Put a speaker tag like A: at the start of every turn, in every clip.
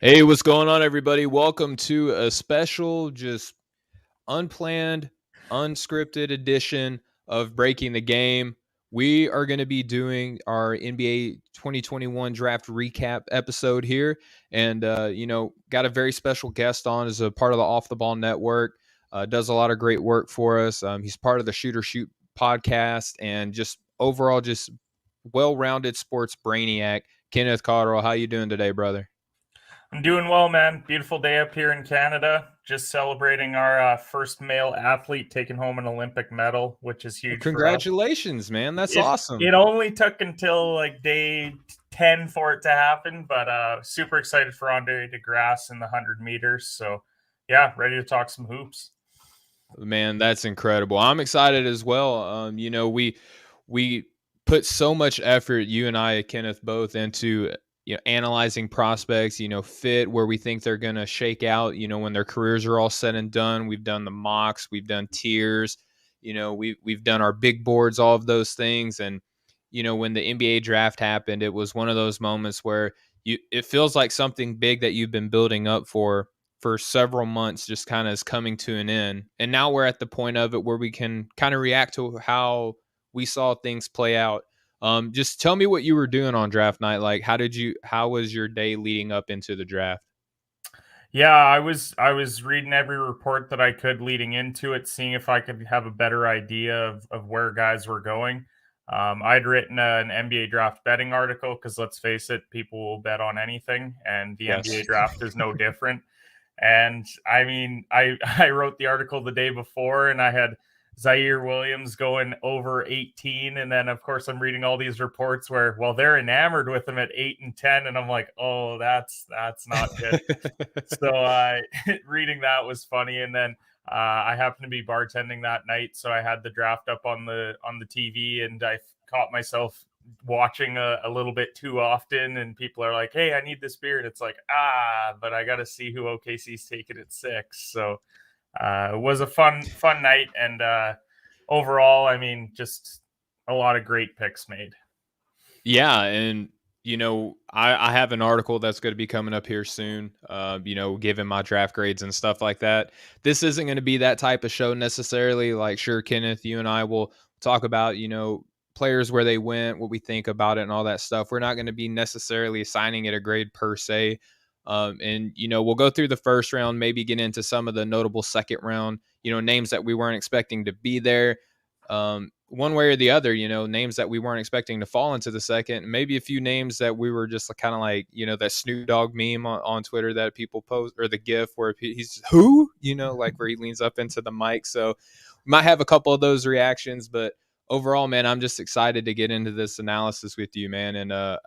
A: Hey, what's going on, everybody? Welcome to a special, just unplanned, unscripted edition of Breaking the Game. We are going to be doing our NBA 2021 draft recap episode here. And, got a very special guest on as a part of the Off the Ball Network. Does a lot of great work for us. He's part of the Shooter Shoot podcast and just overall, just well rounded sports brainiac. Kenneth Cotterill, how you doing today, brother?
B: I'm doing well, man. Beautiful day up here in Canada. Just celebrating our first male athlete taking home an Olympic medal, which is
A: Well,
B: huge for us.
A: congratulations, man. That's
B: It
A: awesome.
B: it only took until like day 10 for it to happen, but super excited for Andre DeGrasse in the 100 meters. So yeah, ready to talk some hoops.
A: Man, that's incredible. I'm excited as well. We put so much effort, you and I, Kenneth, both into analyzing prospects, fit where we think they're gonna shake out, when their careers are all said and done. We've done the mocks, we've done tiers, we've done our big boards, all of those things. And when the NBA draft happened, it was one of those moments where it feels like something big that you've been building up for several months just kind of is coming to an end. And now we're at the point of it where we can kind of react to how we saw things play out. Just tell me what you were doing on draft night. Like, how was your day leading up into the draft?
B: Yeah, I was reading every report that I could leading into it, seeing if I could have a better idea of where guys were going. I'd written an NBA draft betting article because let's face it, people will bet on anything, and the NBA
A: Yes.
B: draft is no different. And I mean, I wrote the article the day before, and I had Zaire Williams going over 18, and then of course I'm reading all these reports where, well, they're enamored with him at 8 and 10, and I'm like, oh, that's not good. So reading that was funny, and then I happened to be bartending that night, so I had the draft up on the TV, and I caught myself watching a little bit too often. And people are like, "Hey, I need this beer," and it's like, but I got to see who OKC's taking at 6. So it was a fun night, and overall, I mean, just a lot of great picks made.
A: Yeah, and I have an article that's going to be coming up here soon. Given my draft grades and stuff like that. This isn't going to be that type of show necessarily. Like, sure, Kenneth, you and I will talk about players where they went, what we think about it, and all that stuff. We're not going to be necessarily assigning it a grade per se. And we'll go through the first round, maybe get into some of the notable second round, names that we weren't expecting to be there. One way or the other, names that we weren't expecting to fall into the second, maybe a few names that we were just kind of like, that Snoop Dogg meme on Twitter that people post, or the GIF where he's who, like where he leans up into the mic. So we might have a couple of those reactions, but overall, man, I'm just excited to get into this analysis with you, man. And,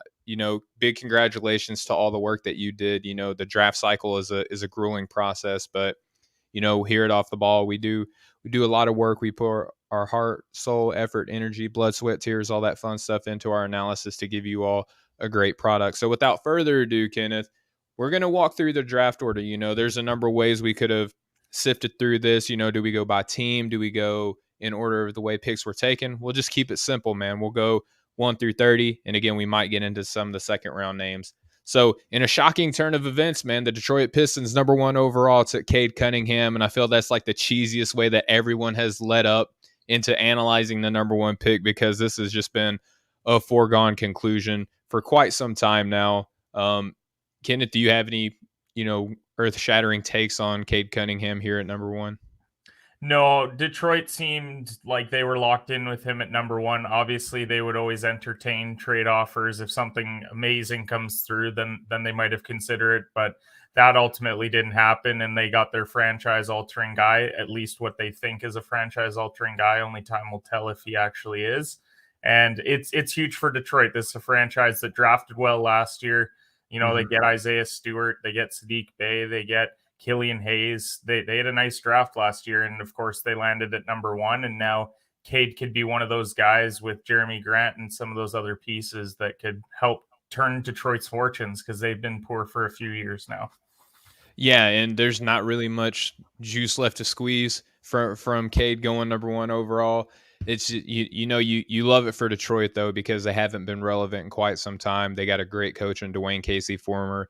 A: big congratulations to all the work that you did. The draft cycle is a grueling process, but here at Off the Ball, we do a lot of work. We pour our heart, soul, effort, energy, blood, sweat, tears, all that fun stuff into our analysis to give you all a great product. So without further ado, Kenneth, we're going to walk through the draft order. There's a number of ways we could have sifted through this. Do we go by team? Do we go in order of the way picks were taken? We'll just keep it simple, man. We'll go 1 through 30. And again, we might get into some of the second round names. So, in a shocking turn of events, man, the Detroit Pistons number 1 overall took Cade Cunningham, and I feel that's like the cheesiest way that everyone has led up into analyzing the number 1 pick, because this has just been a foregone conclusion for quite some time now. Kenneth, do you have any, earth-shattering takes on Cade Cunningham here at number 1?
B: No, Detroit seemed like they were locked in with him at number 1. Obviously, they would always entertain trade offers. If something amazing comes through, then they might have considered it, but that ultimately didn't happen, and they got their franchise altering guy, at least what they think is a franchise altering guy. Only time will tell if he actually is. And it's huge for Detroit. This is a franchise that drafted well last year. They get Isaiah Stewart, they get Sadiq Bey, they get Killian Hayes. They had a nice draft last year, and of course they landed at number 1. And now Cade could be one of those guys with Jeremy Grant and some of those other pieces that could help turn Detroit's fortunes, because they've been poor for a few years now.
A: Yeah, and there's not really much juice left to squeeze from Cade going number 1 overall. It's you love it for Detroit though, because they haven't been relevant in quite some time. They got a great coach in Dwayne Casey, former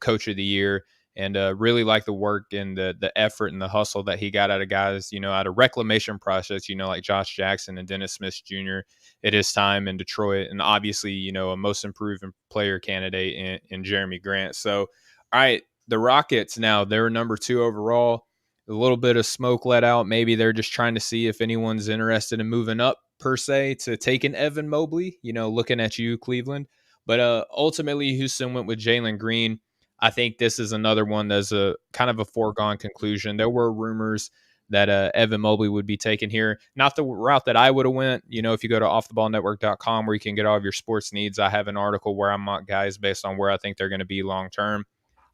A: coach of the year. And really like the work and the effort and the hustle that he got out of guys, out of reclamation process, like Josh Jackson and Dennis Smith Jr. at his time in Detroit. And obviously, a most improved player candidate in Jeremy Grant. So, all right, the Rockets now, they're number 2 overall. A little bit of smoke let out. Maybe they're just trying to see if anyone's interested in moving up per se to take an Evan Mobley, looking at you, Cleveland. But ultimately, Houston went with Jalen Green. I think this is another one that's a kind of a foregone conclusion. There were rumors that Evan Mobley would be taken here. Not the route that I would have went. If you go to offtheballnetwork.com where you can get all of your sports needs, I have an article where I mock guys based on where I think they're going to be long term.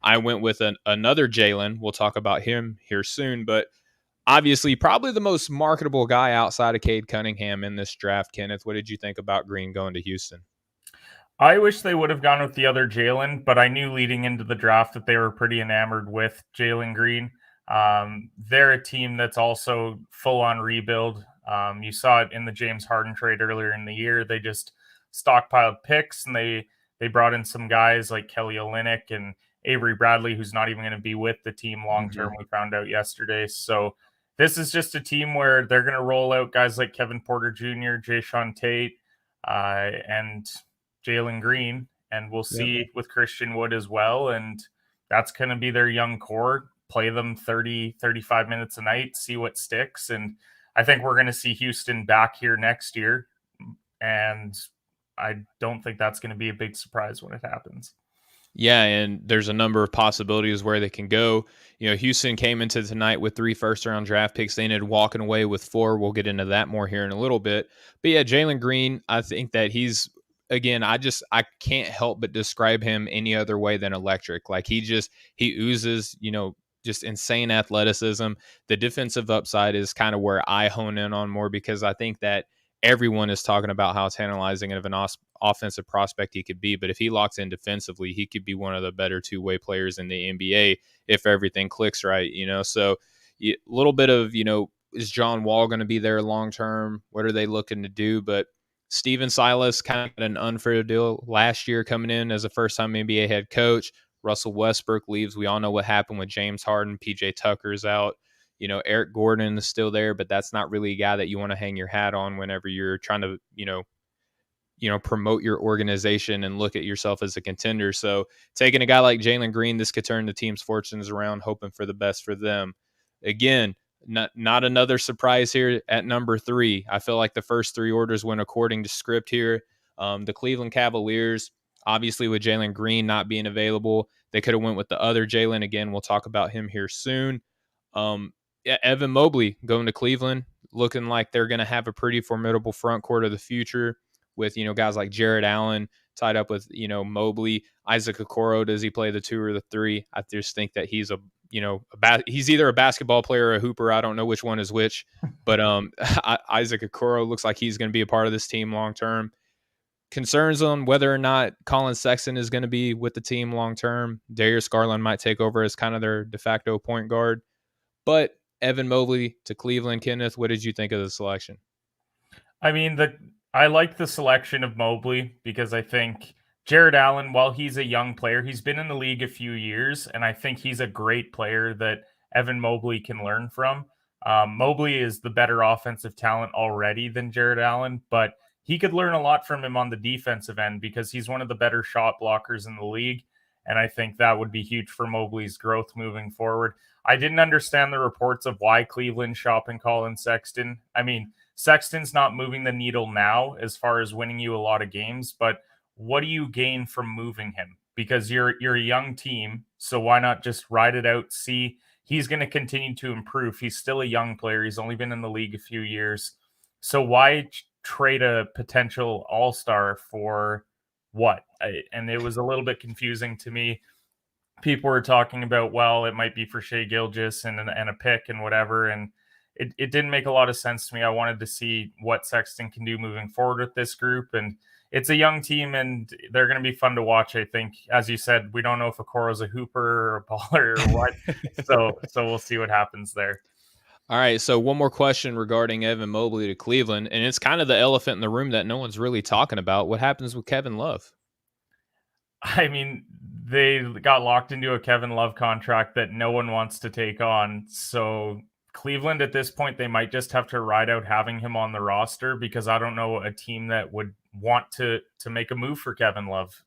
A: I went with another Jalen. We'll talk about him here soon, but obviously probably the most marketable guy outside of Cade Cunningham in this draft. Kenneth, what did you think about Green going to Houston?
B: I wish they would have gone with the other Jalen, but I knew leading into the draft that they were pretty enamored with Jalen Green. They're a team that's also full on rebuild. You saw it in the James Harden trade earlier in the year. They just stockpiled picks and they brought in some guys like Kelly Olynyk and Avery Bradley, who's not even going to be with the team long term. We found out yesterday. So this is just a team where they're going to roll out guys like Kevin Porter Jr., Jayshawn Tate, and Jalen Green, and we'll see with Christian Wood as well. And that's going to be their young core. Play them 30, 35 minutes a night, see what sticks. And I think we're going to see Houston back here next year. And I don't think that's going to be a big surprise when it happens.
A: Yeah, and there's a number of possibilities where they can go. Houston came into tonight with 3 first-round draft picks. They ended up walking away with 4. We'll get into that more here in a little bit. But yeah, Jalen Green, I think that he's, again, I can't help but describe him any other way than electric. Like he oozes, just insane athleticism. The defensive upside is kind of where I hone in on more because I think that everyone is talking about how tantalizing of an offensive prospect he could be. But if he locks in defensively, he could be one of the better 2-way players in the NBA if everything clicks right, So a little bit of, is John Wall going to be there long term? What are they looking to do? But Steven Silas kind of got an unfair deal last year coming in as a first-time NBA head coach. Russell Westbrook leaves. We all know what happened with James Harden. PJ Tucker's out. Eric Gordon is still there, but that's not really a guy that you want to hang your hat on whenever you're trying to, promote your organization and look at yourself as a contender. So taking a guy like Jalen Green, this could turn the team's fortunes around, hoping for the best for them. Again, not another surprise here at number 3. I feel like the first 3 orders went according to script here. The Cleveland Cavaliers, obviously with Jalen Green not being available, they could have went with the other Jalen. Again, we'll talk about him here soon. Evan Mobley going to Cleveland, looking like they're going to have a pretty formidable front court of the future with, guys like Jared Allen tied up with, Mobley. Isaac Okoro, does he play the 2 or the 3? I just think that he's he's either a basketball player or a hooper. I don't know which one is which, but Isaac Okoro looks like he's going to be a part of this team long term. Concerns on whether or not Colin Sexton is going to be with the team long term. Darius Garland might take over as kind of their de facto point guard. But Evan Mobley to Cleveland, Kenneth, what did you think of the selection?
B: I mean, I like the selection of Mobley because I think Jared Allen, while he's a young player, he's been in the league a few years, and I think he's a great player that Evan Mobley can learn from. Mobley is the better offensive talent already than Jared Allen, but he could learn a lot from him on the defensive end because he's one of the better shot blockers in the league. And I think that would be huge for Mobley's growth moving forward. I didn't understand the reports of why Cleveland shopping Colin Sexton. I mean, Sexton's not moving the needle now as far as winning you a lot of games, but what do you gain from moving him? Because you're a young team, so why not just ride it out? See, he's going to continue to improve. He's still a young player. He's only been in the league a few years. So why trade a potential all-star for what? And it was a little bit confusing to me. People were talking about, well, it might be for Shea Gilgeous and a pick and whatever. And it didn't make a lot of sense to me. I wanted to see what Sexton can do moving forward with this group. And it's a young team and they're going to be fun to watch. I think, as you said, we don't know if Okoro's a hooper or a baller or what. so we'll see what happens there.
A: All right, so one more question regarding Evan Mobley to Cleveland, and it's kind of the elephant in the room that no one's really talking about. What happens with Kevin Love?
B: I mean, they got locked into a Kevin Love contract that no one wants to take on. So Cleveland at this point, they might just have to ride out having him on the roster because I don't know a team that would want to make a move for Kevin Love.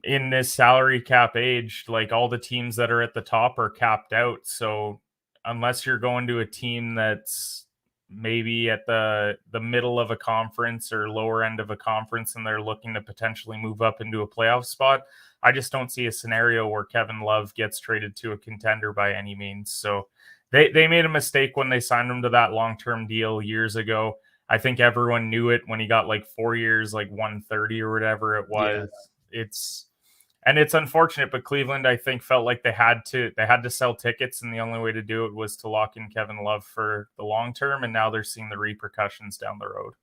B: In this salary cap age, like all the teams that are at the top are capped out. So unless you're going to a team that's maybe at the middle of a conference or lower end of a conference and they're looking to potentially move up into a playoff spot, I just don't see a scenario where Kevin Love gets traded to a contender by any means. So they made a mistake when they signed him to that long-term deal years ago. I think everyone knew it when he got like 4 years, like 130 or whatever it
A: Yeah.
B: was. It's unfortunate, but Cleveland, I think, felt like they had to sell tickets, and the only way to do it was to lock in Kevin Love for the long term. And now they're seeing the repercussions down the road.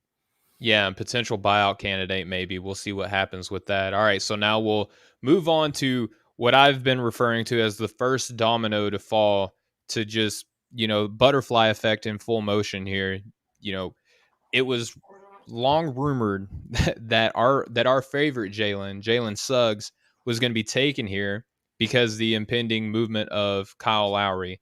A: Yeah, and potential buyout candidate, maybe. We'll see what happens with that. All right, so now we'll move on to what I've been referring to as the first domino to fall to just, butterfly effect in full motion here. You know, it was long rumored that our favorite Jalen Suggs, was going to be taken here because the impending movement of Kyle Lowry.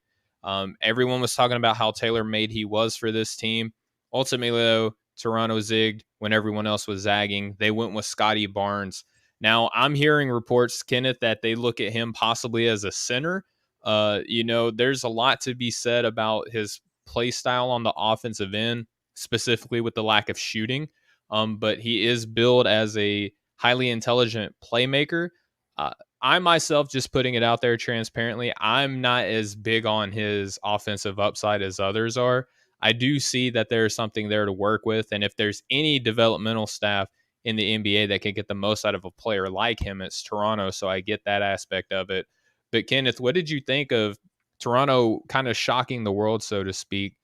A: Everyone was talking about how tailor made he was for this team. Ultimately, though, Toronto zigged when everyone else was zagging. They went with Scotty Barnes. Now, I'm hearing reports, Kenneth, that they look at him possibly as a center. There's a lot to be said about his play style on the offensive end, specifically with the lack of shooting. But he is billed as a highly intelligent playmaker. Uh, I myself, just putting it out there transparently, I'm not as big on his offensive upside as others are. I do see that there's something there to work with. And if there's any developmental staff in the NBA that can get the most out of a player like him, it's Toronto. So I get that aspect of it. But Kenneth, what did you think of Toronto kind of shocking the world, so to speak,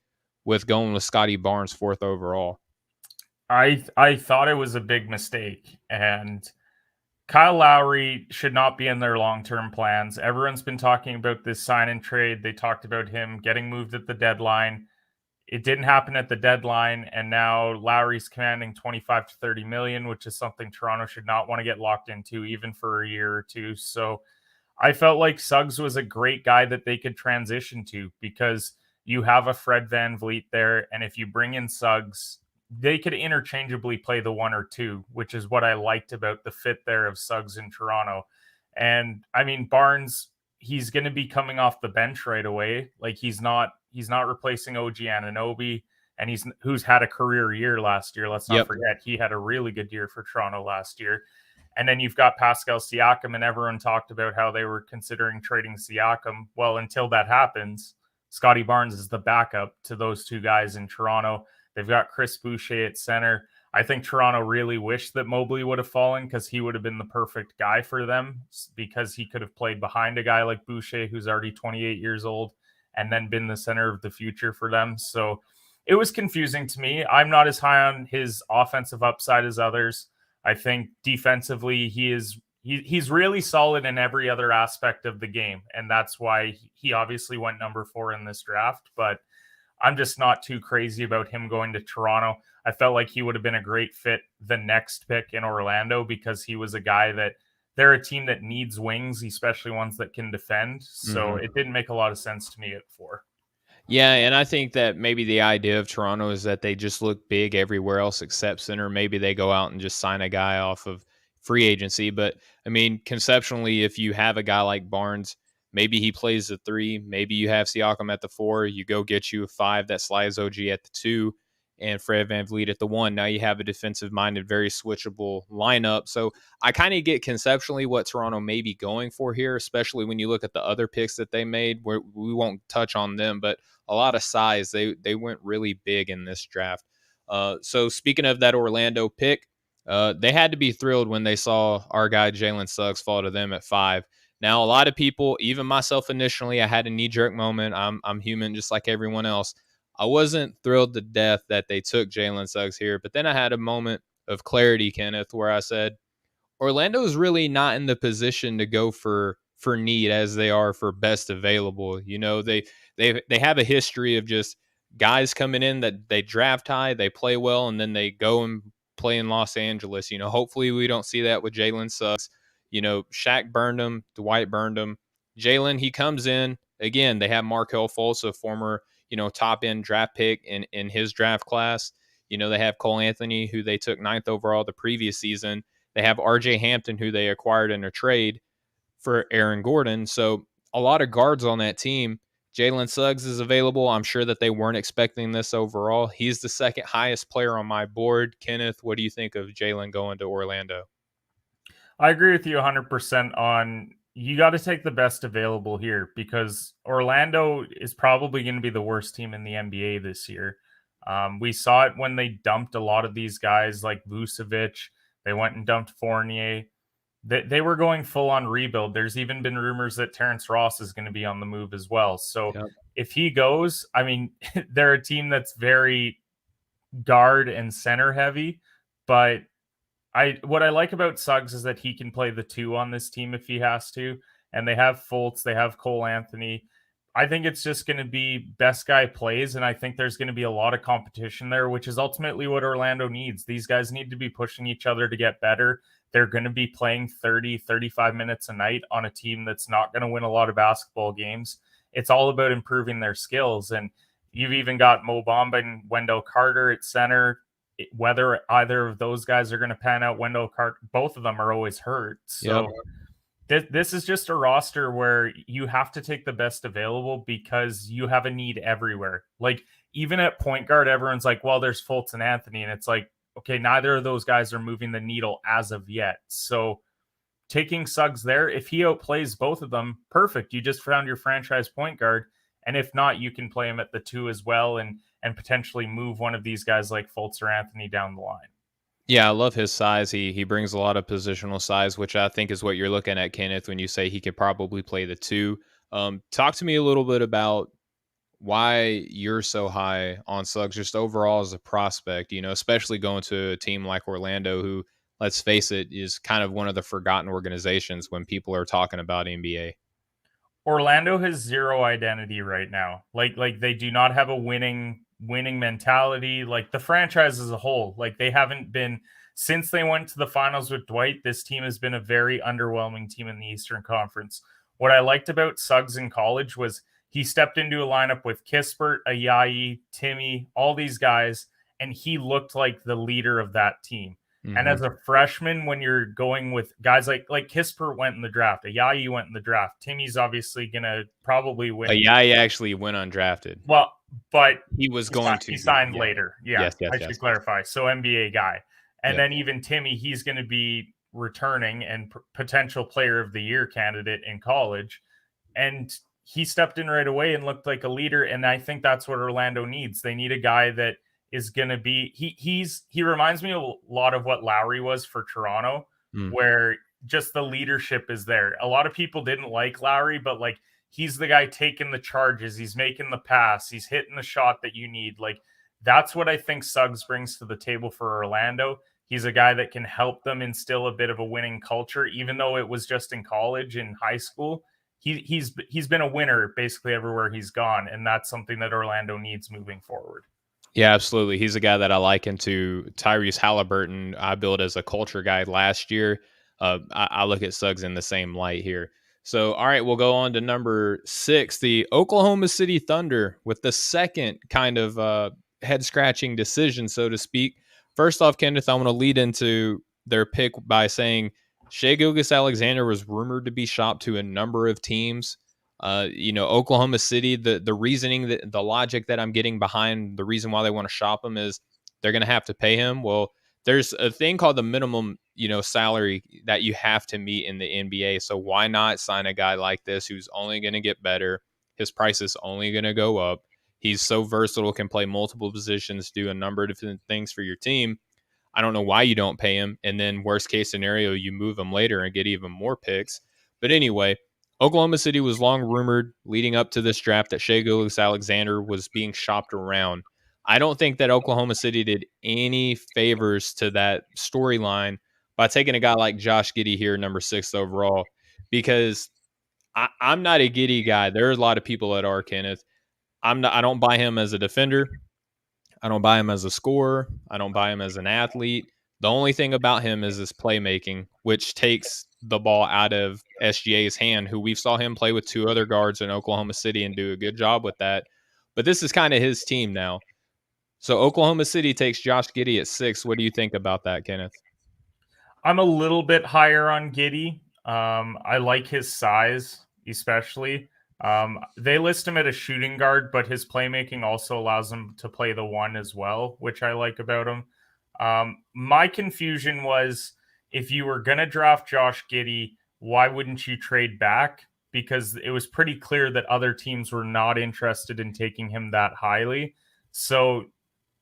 A: with going with Scotty Barnes fourth overall?
B: I thought it was a big mistake, and Kyle Lowry should not be in their long term plans. Everyone's been talking about this sign and trade. They talked about him getting moved at the deadline. It didn't happen at the deadline, and now Lowry's commanding 25 to 30 million, which is something Toronto should not want to get locked into even for a year or two. So I felt like Suggs was a great guy that they could transition to because you have a Fred Van Vliet there, and if you bring in Suggs, they could interchangeably play the one or two, which is what I liked about the fit there of Suggs in Toronto. And I mean Barnes, he's going to be coming off the bench right away. Like he's not replacing OG Anunoby, and he's who's had a career year last year. Let's not
A: Yep.
B: forget he had a really good year for Toronto last year. And then you've got Pascal Siakam, and everyone talked about how they were considering trading Siakam. Well, until that happens, Scotty Barnes is the backup to those two guys in Toronto. They've got Chris Boucher at center. I think Toronto really wished that Mobley would have fallen because he would have been the perfect guy for them because he could have played behind a guy like Boucher, who's already 28 years old, and then been the center of the future for them. So it was confusing to me. I'm not as high on his offensive upside as others. I think defensively he's really solid in every other aspect of the game, and that's why he obviously went number 4 in this draft. But I'm just not too crazy about him going to Toronto. I felt like he would have been a great fit the next pick in Orlando because he was a guy that they're a team that needs wings, especially ones that can defend. So
A: Mhm.
B: it didn't make a lot of sense to me at 4.
A: Yeah, and I think that maybe the idea of Toronto is that they just look big everywhere else except center. Maybe they go out and just sign a guy off of free agency. But I mean, conceptually, if you have a guy like Barnes, maybe he plays the 3, maybe you have Siakam at the 4, you go get you a 5 that slides OG at the 2, and Fred Van Vliet at the 1. Now you have a defensive minded, very switchable lineup. So I kind of get conceptually what Toronto may be going for here, especially when you look at the other picks that they made, where we won't touch on them, but a lot of size. They went really big in this draft. So speaking of that Orlando pick, they had to be thrilled when they saw our guy Jalen Suggs fall to them at 5. Now, a lot of people, even myself initially, I had a knee jerk moment. I'm human just like everyone else. I wasn't thrilled to death that they took Jalen Suggs here, but then I had a moment of clarity, Kenneth, where I said, Orlando's really not in the position to go for need as they are for best available. They have a history of just guys coming in that they draft high, they play well, and then they go and play in Los Angeles. Hopefully we don't see that with Jalen Suggs. Shaq burned him, Dwight burned him. Jalen, he comes in again. They have Markel Fultz, a former top end draft pick in his draft class. They have Cole Anthony, who they took ninth overall the previous season. They have RJ Hampton, who they acquired in a trade for Aaron Gordon. So a lot of guards on that team. Jalen Suggs is available. I'm sure that they weren't expecting this overall. He's the second highest player on my board. Kenneth, what do you think of Jalen going to Orlando?
B: I agree with you 100% on you got to take the best available here because Orlando is probably going to be the worst team in the NBA this year. We saw it when they dumped a lot of these guys like Vucevic. They went and dumped Fournier. They were going full on rebuild. There's even been rumors that Terrence Ross is going to be on the move as well. So
A: Yep.
B: if he goes, I mean, they're a team that's very guard and center heavy, but what I like about Suggs is that he can play the two on this team if he has to. And they have Fultz, they have Cole Anthony. I think it's just going to be best guy plays. And I think there's going to be a lot of competition there, which is ultimately what Orlando needs. These guys need to be pushing each other to get better. They're going to be playing 30, 35 minutes a night on a team that's not going to win a lot of basketball games. It's all about improving their skills. And you've even got Mo Bamba and Wendell Carter at center. Whether either of those guys are going to pan out, Wendell Carter, both of them are always hurt. So this is just a roster where you have to take the best available because you have a need everywhere. Like even at point guard, everyone's like, well, there's Fultz and Anthony. And it's like, okay, neither of those guys are moving the needle as of yet. So taking Suggs there, if he outplays both of them, perfect. You just found your franchise point guard. And if not, you can play him at the two as well and potentially move one of these guys like Fultz or Anthony down the line.
A: Yeah, I love his size. He brings a lot of positional size, which I think is what you're looking at, Kenneth, when you say he could probably play the two. Talk to me a little bit about why you're so high on Suggs just overall as a prospect, especially going to a team like Orlando, who, let's face it, is kind of one of the forgotten organizations when people are talking about NBA.
B: Orlando has zero identity right now. Like they do not have a winning mentality. Like the franchise as a whole, like they haven't been since they went to the finals with Dwight. This team has been a very underwhelming team in the Eastern Conference. What I liked about Suggs in college was he stepped into a lineup with Kispert, Ayayi, Timmy, all these guys, and he looked like the leader of that team. And as a freshman, when you're going with guys like Kispert went in the draft, Ayayi went in the draft, Timmy's obviously gonna probably win.
A: Ayayi actually went undrafted.
B: Well, but
A: he was going to.
B: He signed later. Yeah, I should clarify. So NBA guy, and then even Timmy, he's going to be returning and potential player of the year candidate in college, and he stepped in right away and looked like a leader. And I think that's what Orlando needs. They need a guy that is going to be he reminds me a lot of what Lowry was for Toronto, where just the leadership is there. A lot of people didn't like Lowry, but like he's the guy taking the charges, he's making the pass, he's hitting the shot that you need. Like that's what I think Suggs brings to the table for Orlando. He's a guy that can help them instill a bit of a winning culture, even though it was just in college and high school. He's been a winner basically everywhere he's gone, and that's something that Orlando needs moving forward.
A: Yeah, absolutely. He's a guy that I liken to Tyrese Halliburton. I built as a culture guy last year. I look at Suggs in the same light here. So, all right, we'll go on to number 6, the Oklahoma City Thunder, with the second kind of head-scratching decision, so to speak. First off, Kenneth, I want to lead into their pick by saying Shai Gilgeous-Alexander was rumored to be shopped to a number of teams. Oklahoma City, the reasoning, that the logic that I'm getting behind the reason why they want to shop him is they're going to have to pay him. Well, there's a thing called the minimum, salary that you have to meet in the NBA. So why not sign a guy like this who's only going to get better? His price is only going to go up. He's so versatile, can play multiple positions, do a number of different things for your team. I don't know why you don't pay him. And then worst case scenario, you move him later and get even more picks. But anyway, Oklahoma City was long rumored leading up to this draft that Shai Gilgeous-Alexander was being shopped around. I don't think that Oklahoma City did any favors to that storyline by taking a guy like Josh Giddey here, number 6 overall, because I'm not a Giddey guy. There are a lot of people that are, Kenneth. I don't buy him as a defender. I don't buy him as a scorer. I don't buy him as an athlete. The only thing about him is his playmaking, which takes the ball out of SGA's hand, who we saw him play with two other guards in Oklahoma City and do a good job with that. But this is kind of his team now. So Oklahoma City takes Josh Giddey at 6. What do you think about that, Kenneth?
B: I'm a little bit higher on Giddy. I like his size, especially. They list him at a shooting guard, but his playmaking also allows him to play the one as well, which I like about him. My confusion was if you were going to draft Josh Giddy, why wouldn't you trade back? Because it was pretty clear that other teams were not interested in taking him that highly. So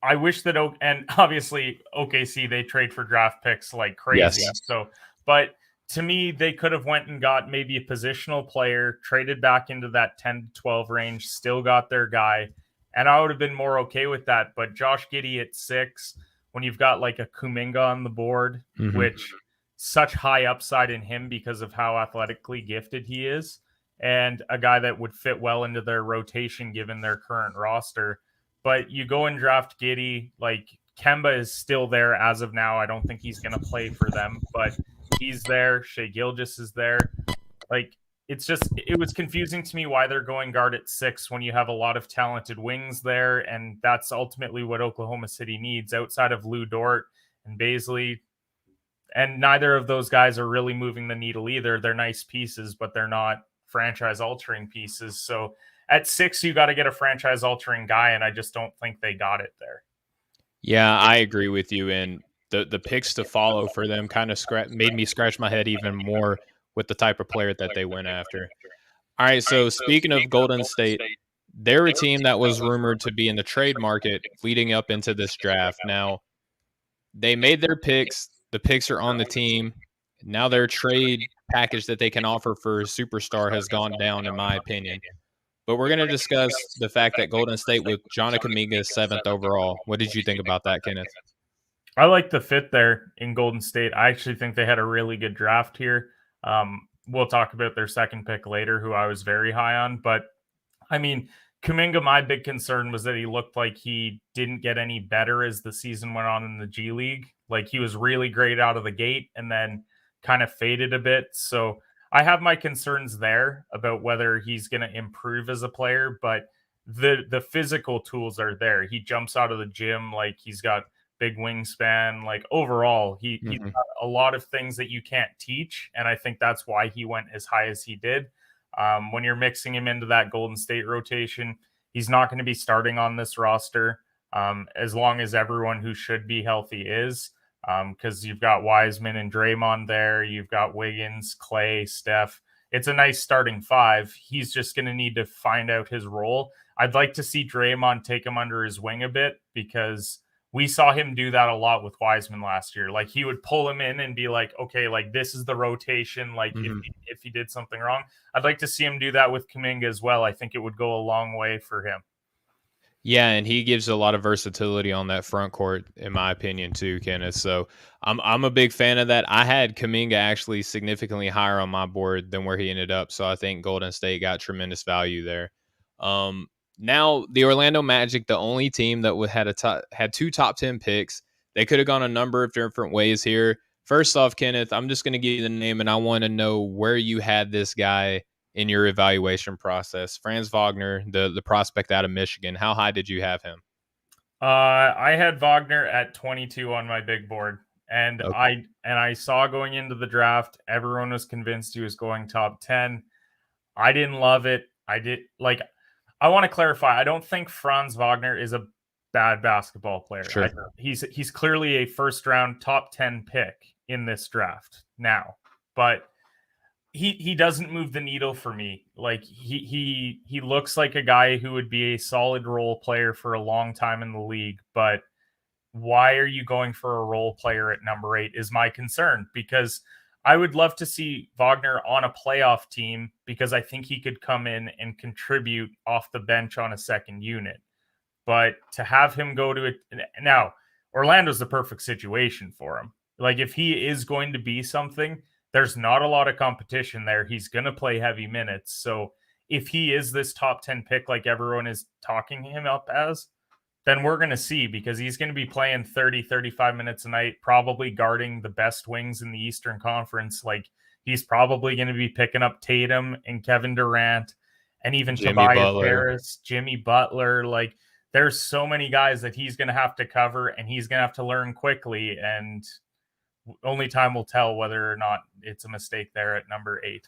B: I wish that, and obviously OKC, they trade for draft picks like crazy.
A: Yes.
B: So, but to me, they could have went and got maybe a positional player, traded back into that 10 to 12 range, still got their guy, and I would have been more okay with that. But Josh Giddey at 6, when you've got like a Kuminga on the board, which such high upside in him because of how athletically gifted he is, and a guy that would fit well into their rotation given their current roster. But you go and draft Giddy, like Kemba is still there as of now. I don't think he's going to play for them, but he's there. Shea Gilgeous is there. Like, it was confusing to me why they're going guard at 6 when you have a lot of talented wings there. And that's ultimately what Oklahoma City needs outside of Lou Dort and Baisley. And neither of those guys are really moving the needle either. They're nice pieces, but they're not franchise altering pieces. So at 6, you got to get a franchise altering guy. And I just don't think they got it there.
A: Yeah, I agree with you. And the picks to follow for them kind of made me scratch my head even more with the type of player that they went after. All right, so speaking of Golden State, they're a team that was rumored to be in the trade market leading up into this draft. Now, they made their picks. The picks are on the team. Now their trade package that they can offer for a superstar has gone down, in my opinion. But we're going to discuss the fact that Golden State with Jonathan Kuminga is 7th overall. What did you think about that, Kenneth?
B: I like the fit there in Golden State. I actually think they had a really good draft here. We'll talk about their second pick later, who I was very high on. But I mean, Kuminga, my big concern was that he looked like he didn't get any better as the season went on in the G League. Like he was really great out of the gate and then kind of faded a bit. So I have my concerns there about whether he's going to improve as a player, but the physical tools are there. He jumps out of the gym like he's got big wingspan. Like overall, he's got a lot of things that you can't teach, and I think that's why he went as high as he did. When you're mixing him into that Golden State rotation, he's not going to be starting on this roster as long as everyone who should be healthy is. Because you've got Wiseman and Draymond there. You've got Wiggins, Clay, Steph. It's a nice starting 5. He's just going to need to find out his role. I'd like to see Draymond take him under his wing a bit because we saw him do that a lot with Wiseman last year. Like he would pull him in and be like, okay, like this is the rotation. Like if he did something wrong, I'd like to see him do that with Kuminga as well. I think it would go a long way for him.
A: Yeah, and he gives a lot of versatility on that front court, in my opinion, too, Kenneth. So I'm a big fan of that. I had Kuminga actually significantly higher on my board than where he ended up. So I think Golden State got tremendous value there. Now the Orlando Magic, the only team that had 2 top 10 picks. They could have gone a number of different ways here. First off, Kenneth, I'm just going to give you the name, and I want to know where you had this guy in your evaluation process. Franz Wagner, the prospect out of Michigan. How high did you have him?
B: I had Wagner at 22 on my big board. And
A: Okay.
B: I saw going into the draft, everyone was convinced he was going top 10. I didn't love it. I want to clarify. I don't think Franz Wagner is a bad basketball player.
A: Sure.
B: He's clearly a first round top 10 pick in this draft now, but he doesn't move the needle for me. Like he looks like a guy who would be a solid role player for a long time in the league, but why are you going for a role player at number 8 is my concern, because I would love to see Wagner on a playoff team because I think he could come in and contribute off the bench on a second unit. But to have him go to it now, Orlando's the perfect situation for him. Like if he is going to be something, there's not a lot of competition there. He's going to play heavy minutes. So if he is this top 10 pick like everyone is talking him up as, then we're going to see, because he's going to be playing 30, 35 minutes a night, probably guarding the best wings in the Eastern Conference. Like, he's probably going to be picking up Tatum and Kevin Durant and even
A: Jimmy
B: Tobias
A: Butler.
B: Harris, Jimmy Butler. Like, there's so many guys that he's going to have to cover, and he's going to have to learn quickly. And only time will tell whether or not it's a mistake there at number 8.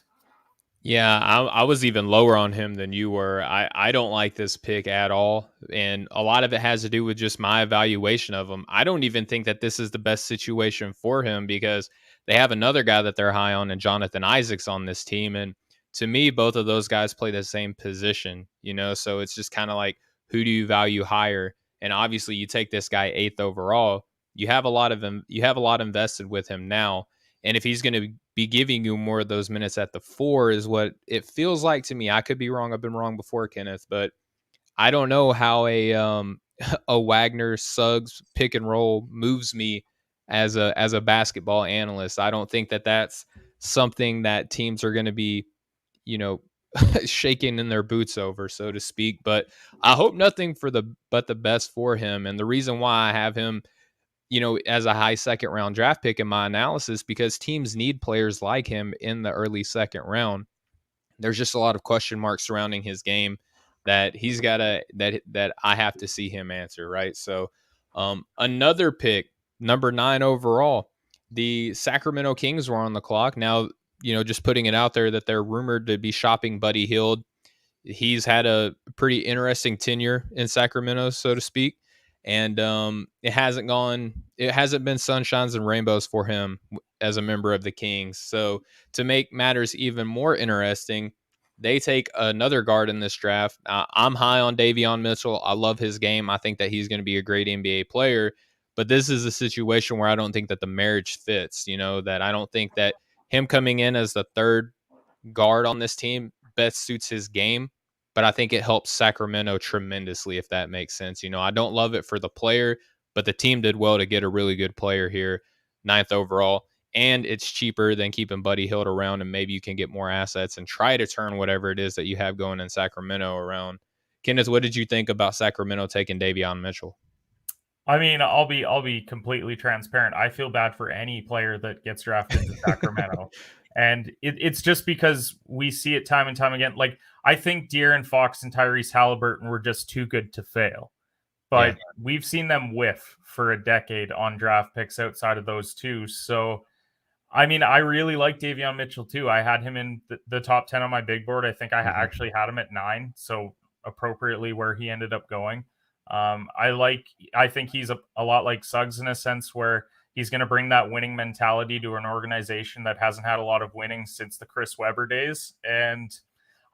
A: Yeah, I was even lower on him than you were. I don't like this pick at all. And a lot of it has to do with just my evaluation of him. I don't even think that this is the best situation for him because they have another guy that they're high on and Jonathan Isaac's on this team. And to me, both of those guys play the same position, so it's just kind of like, who do you value higher? And obviously you take this guy eighth overall. You have a lot invested with him now. And if he's going to be giving you more of those minutes at the 4 is what it feels like to me. I could be wrong. I've been wrong before, Kenneth, but I don't know how a a Wagner Suggs pick and roll moves me as a basketball analyst. I don't think that that's something that teams are going to be, you know, shaking in their boots over, so to speak. But I hope nothing for the best for him. And the reason why I have him, as a high second round draft pick in my analysis, because teams need players like him in the early second round. There's just a lot of question marks surrounding his game that he's got to that I have to see him answer, right? So, another pick, number 9 overall, the Sacramento Kings were on the clock. Now, just putting it out there that they're rumored to be shopping Buddy Hield. He's had a pretty interesting tenure in Sacramento, so to speak. And it hasn't been sunshines and rainbows for him as a member of the Kings. So to make matters even more interesting, they take another guard in this draft. I'm high on Davion Mitchell. I love his game. I think that he's going to be a great NBA player. But this is a situation where I don't think that the marriage fits, that I don't think that him coming in as the third guard on this team best suits his game. But I think it helps Sacramento tremendously, if that makes sense. I don't love it for the player, but the team did well to get a really good player here, 9th overall. And it's cheaper than keeping Buddy Hield around, and maybe you can get more assets and try to turn whatever it is that you have going in Sacramento around. Kenneth, what did you think about Sacramento taking Davion Mitchell?
B: I mean, I'll be completely transparent. I feel bad for any player that gets drafted to Sacramento. And it's just because we see it time and time again. Like, I think De'Aaron Fox and Tyrese Halliburton were just too good to fail.
A: Yeah.
B: But we've seen them whiff for a decade on draft picks outside of those two. So, I mean, I really like Davion Mitchell too. I had him in the top 10 on my big board. I think I actually had him at 9. So, appropriately where he ended up going. I think he's a lot like Suggs in a sense where he's going to bring that winning mentality to an organization that hasn't had a lot of winning since the Chris Webber days. And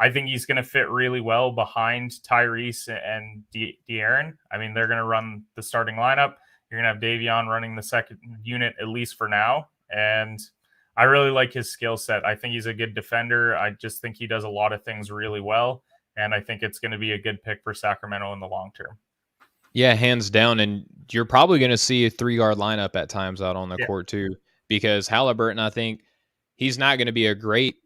B: I think he's going to fit really well behind Tyrese and De'Aaron. I mean, they're going to run the starting lineup. You're going to have Davion running the second unit, at least for now. And I really like his skill set. I think he's a good defender. I just think he does a lot of things really well. And I think it's going to be a good pick for Sacramento in the long term.
A: Yeah, hands down. And you're probably going to see a 3-guard lineup at times out on the
B: Yeah.
A: court too, because Halliburton, I think he's not going to be a great,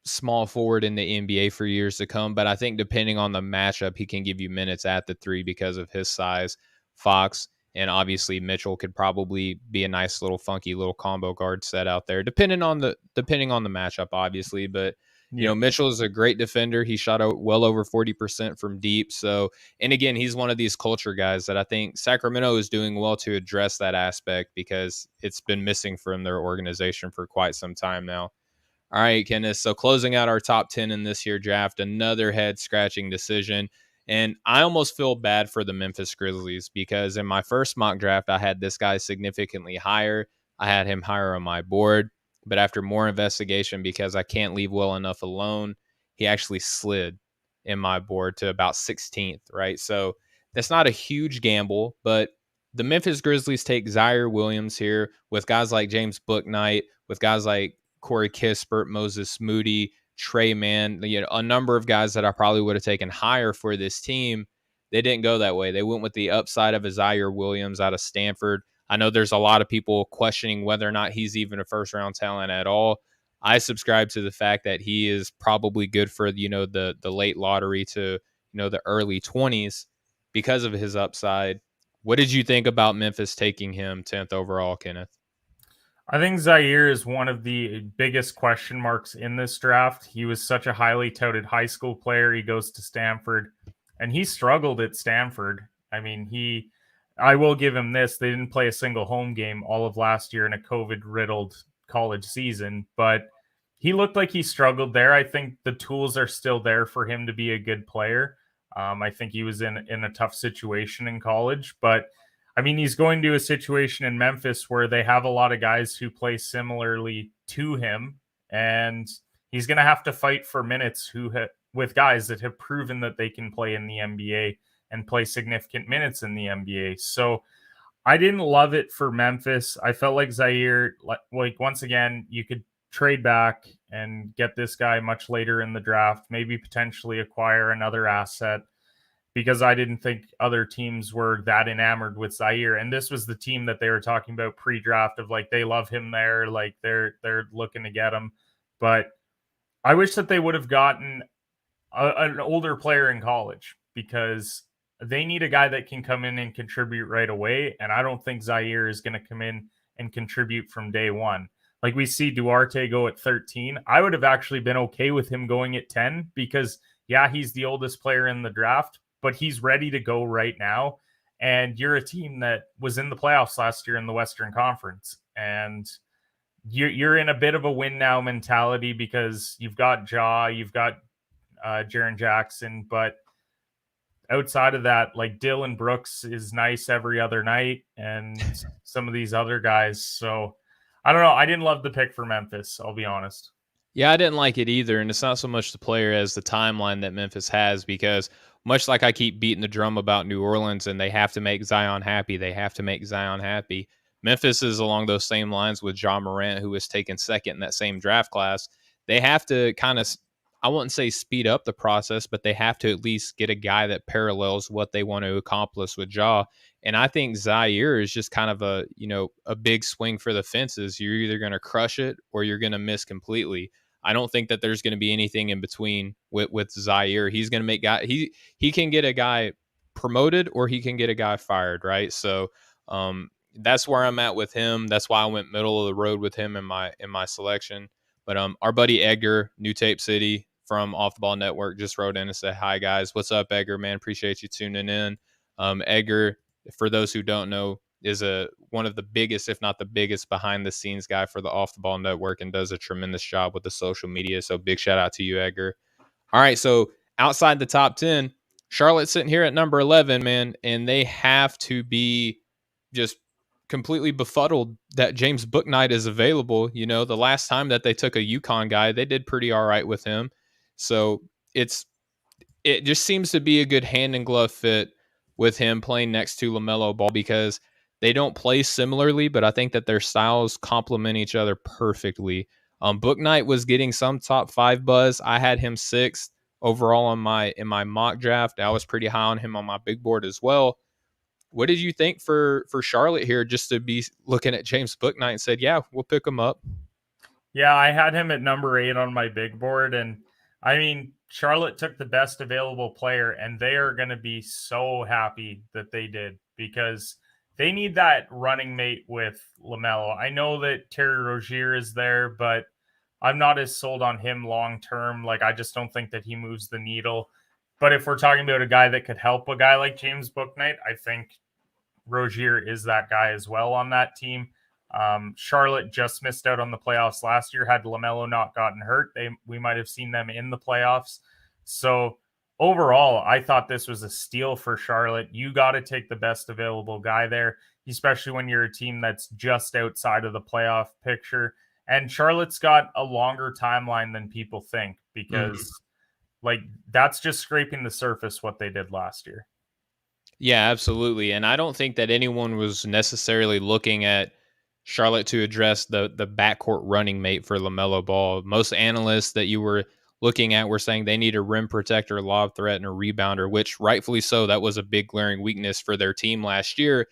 A: small forward in the NBA for years to come. But I think depending on the matchup, he can give you minutes at the 3 because of his size. Fox and obviously Mitchell could probably be a nice little funky little combo guard set out there, depending on the matchup, obviously. But Mitchell is a great defender. He shot out well over 40% from deep. So, and again, he's one of these culture guys that I think Sacramento is doing well to address that aspect because it's been missing from their organization for quite some time now. All right, Kenneth. So closing out our top 10 in this year draft, another head scratching decision. And I almost feel bad for the Memphis Grizzlies because in my first mock draft, I had this guy significantly higher. I had him higher on my board. But after more investigation, because I can't leave well enough alone, he actually slid in my board to about 16th, right? So that's not a huge gamble, but the Memphis Grizzlies take Zaire Williams here with guys like James Bouknight, with guys like Corey Kispert, Moses Moody, Trey Mann, a number of guys that I probably would have taken higher for this team. They didn't go that way. They went with the upside of Zaire Williams out of Stanford. I know there's a lot of people questioning whether or not he's even a first round talent at all. I subscribe to the fact that he is probably good for, the late lottery to, the early 20s. because of his upside. What did you think about Memphis taking him 10th overall, Kenneth?
B: I think Zaire is one of the biggest question marks in this draft. He was such a highly touted high school player. He goes to Stanford and he struggled at Stanford. I mean, I will give him this. They didn't play a single home game all of last year in a COVID riddled college season, but he looked like he struggled there. I think the tools are still there for him to be a good player. I think he was in a tough situation in college, but I mean, he's going to a situation in Memphis where they have a lot of guys who play similarly to him, and he's going to have to fight for minutes with guys that have proven that they can play in the NBA and play significant minutes in the NBA. So I didn't love it for Memphis. I felt like Zaire, like once again, you could trade back and get this guy much later in the draft, maybe potentially acquire another asset because I didn't think other teams were that enamored with Zaire. And this was the team that they were talking about pre-draft of like they love him there, like they're looking to get him. But I wish that they would have gotten an older player in college because they need a guy that can come in and contribute right away. And I don't think Zaire is going to come in and contribute from day one. Like we see Duarte go at 13. I would have actually been okay with him going at 10 because, yeah, he's the oldest player in the draft, but he's ready to go right now. And you're a team that was in the playoffs last year in the Western Conference. And you're in a bit of a win now mentality because you've got you've got Jaren Jackson, but outside of that, like Dylan Brooks is nice every other night, and some of these other guys. So I don't know. I didn't love the pick for Memphis. I'll be honest.
A: Yeah, I didn't like it either. And it's not so much the player as the timeline that Memphis has, because much like I keep beating the drum about New Orleans and they have to make Zion happy, they have to make Zion happy. Memphis is along those same lines with John Morant, who was taken second in that same draft class. They have to kind of, I wouldn't say speed up the process, but they have to at least get a guy that parallels what they want to accomplish with Ja. And I think Zaire is just kind of a big swing for the fences. You're either going to crush it or you're going to miss completely. I don't think that there's going to be anything in between with Zaire. He's going to make guy he can get a guy promoted or he can get a guy fired, right? So that's where I'm at with him. That's why I went middle of the road with him in my selection. But our buddy Edgar, New Tape City from Off the Ball Network, just wrote in and said, "Hi guys, what's up, Edgar? Man, appreciate you tuning in." Edgar, for those who don't know, is one of the biggest, if not the biggest, behind the scenes guy for the Off the Ball Network and does a tremendous job with the social media. So big shout out to you, Edgar. All right, so outside the top 10, Charlotte's sitting here at number 11, man, and they have to be just completely befuddled that James Bouknight is available. You know, the last time that they took a UConn guy, they did pretty all right with him. So it just seems to be a good hand and glove fit with him playing next to LaMelo Ball, because they don't play similarly, but I think that their styles complement each other perfectly. Bouknight was getting some top 5 buzz. I had him 6th overall in my mock draft. I was pretty high on him on my big board as well. What did you think for Charlotte here, just to be looking at James Bouknight and said, yeah, we'll pick him up?
B: Yeah, I had him at number 8 on my big board. And I mean, Charlotte took the best available player, and they are going to be so happy that they did because they need that running mate with LaMelo. I know that Terry Rozier is there, but I'm not as sold on him long term. Like, I just don't think that he moves the needle. But if we're talking about a guy that could help a guy like James Bouknight, I think Rozier is that guy as well on that team. Charlotte just missed out on the playoffs last year. Had LaMelo not gotten hurt, we might have seen them in the playoffs. So overall, I thought this was a steal for Charlotte. You got to take the best available guy there, especially when you're a team that's just outside of the playoff picture. And Charlotte's got a longer timeline than people think because, like, that's just scraping the surface what they did last year.
A: Yeah, absolutely. And I don't think that anyone was necessarily looking at Charlotte to address the backcourt running mate for LaMelo Ball. Most analysts that you were looking at were saying they need a rim protector, lob threat, and a rebounder, which rightfully so. That was a big glaring weakness for their team last year.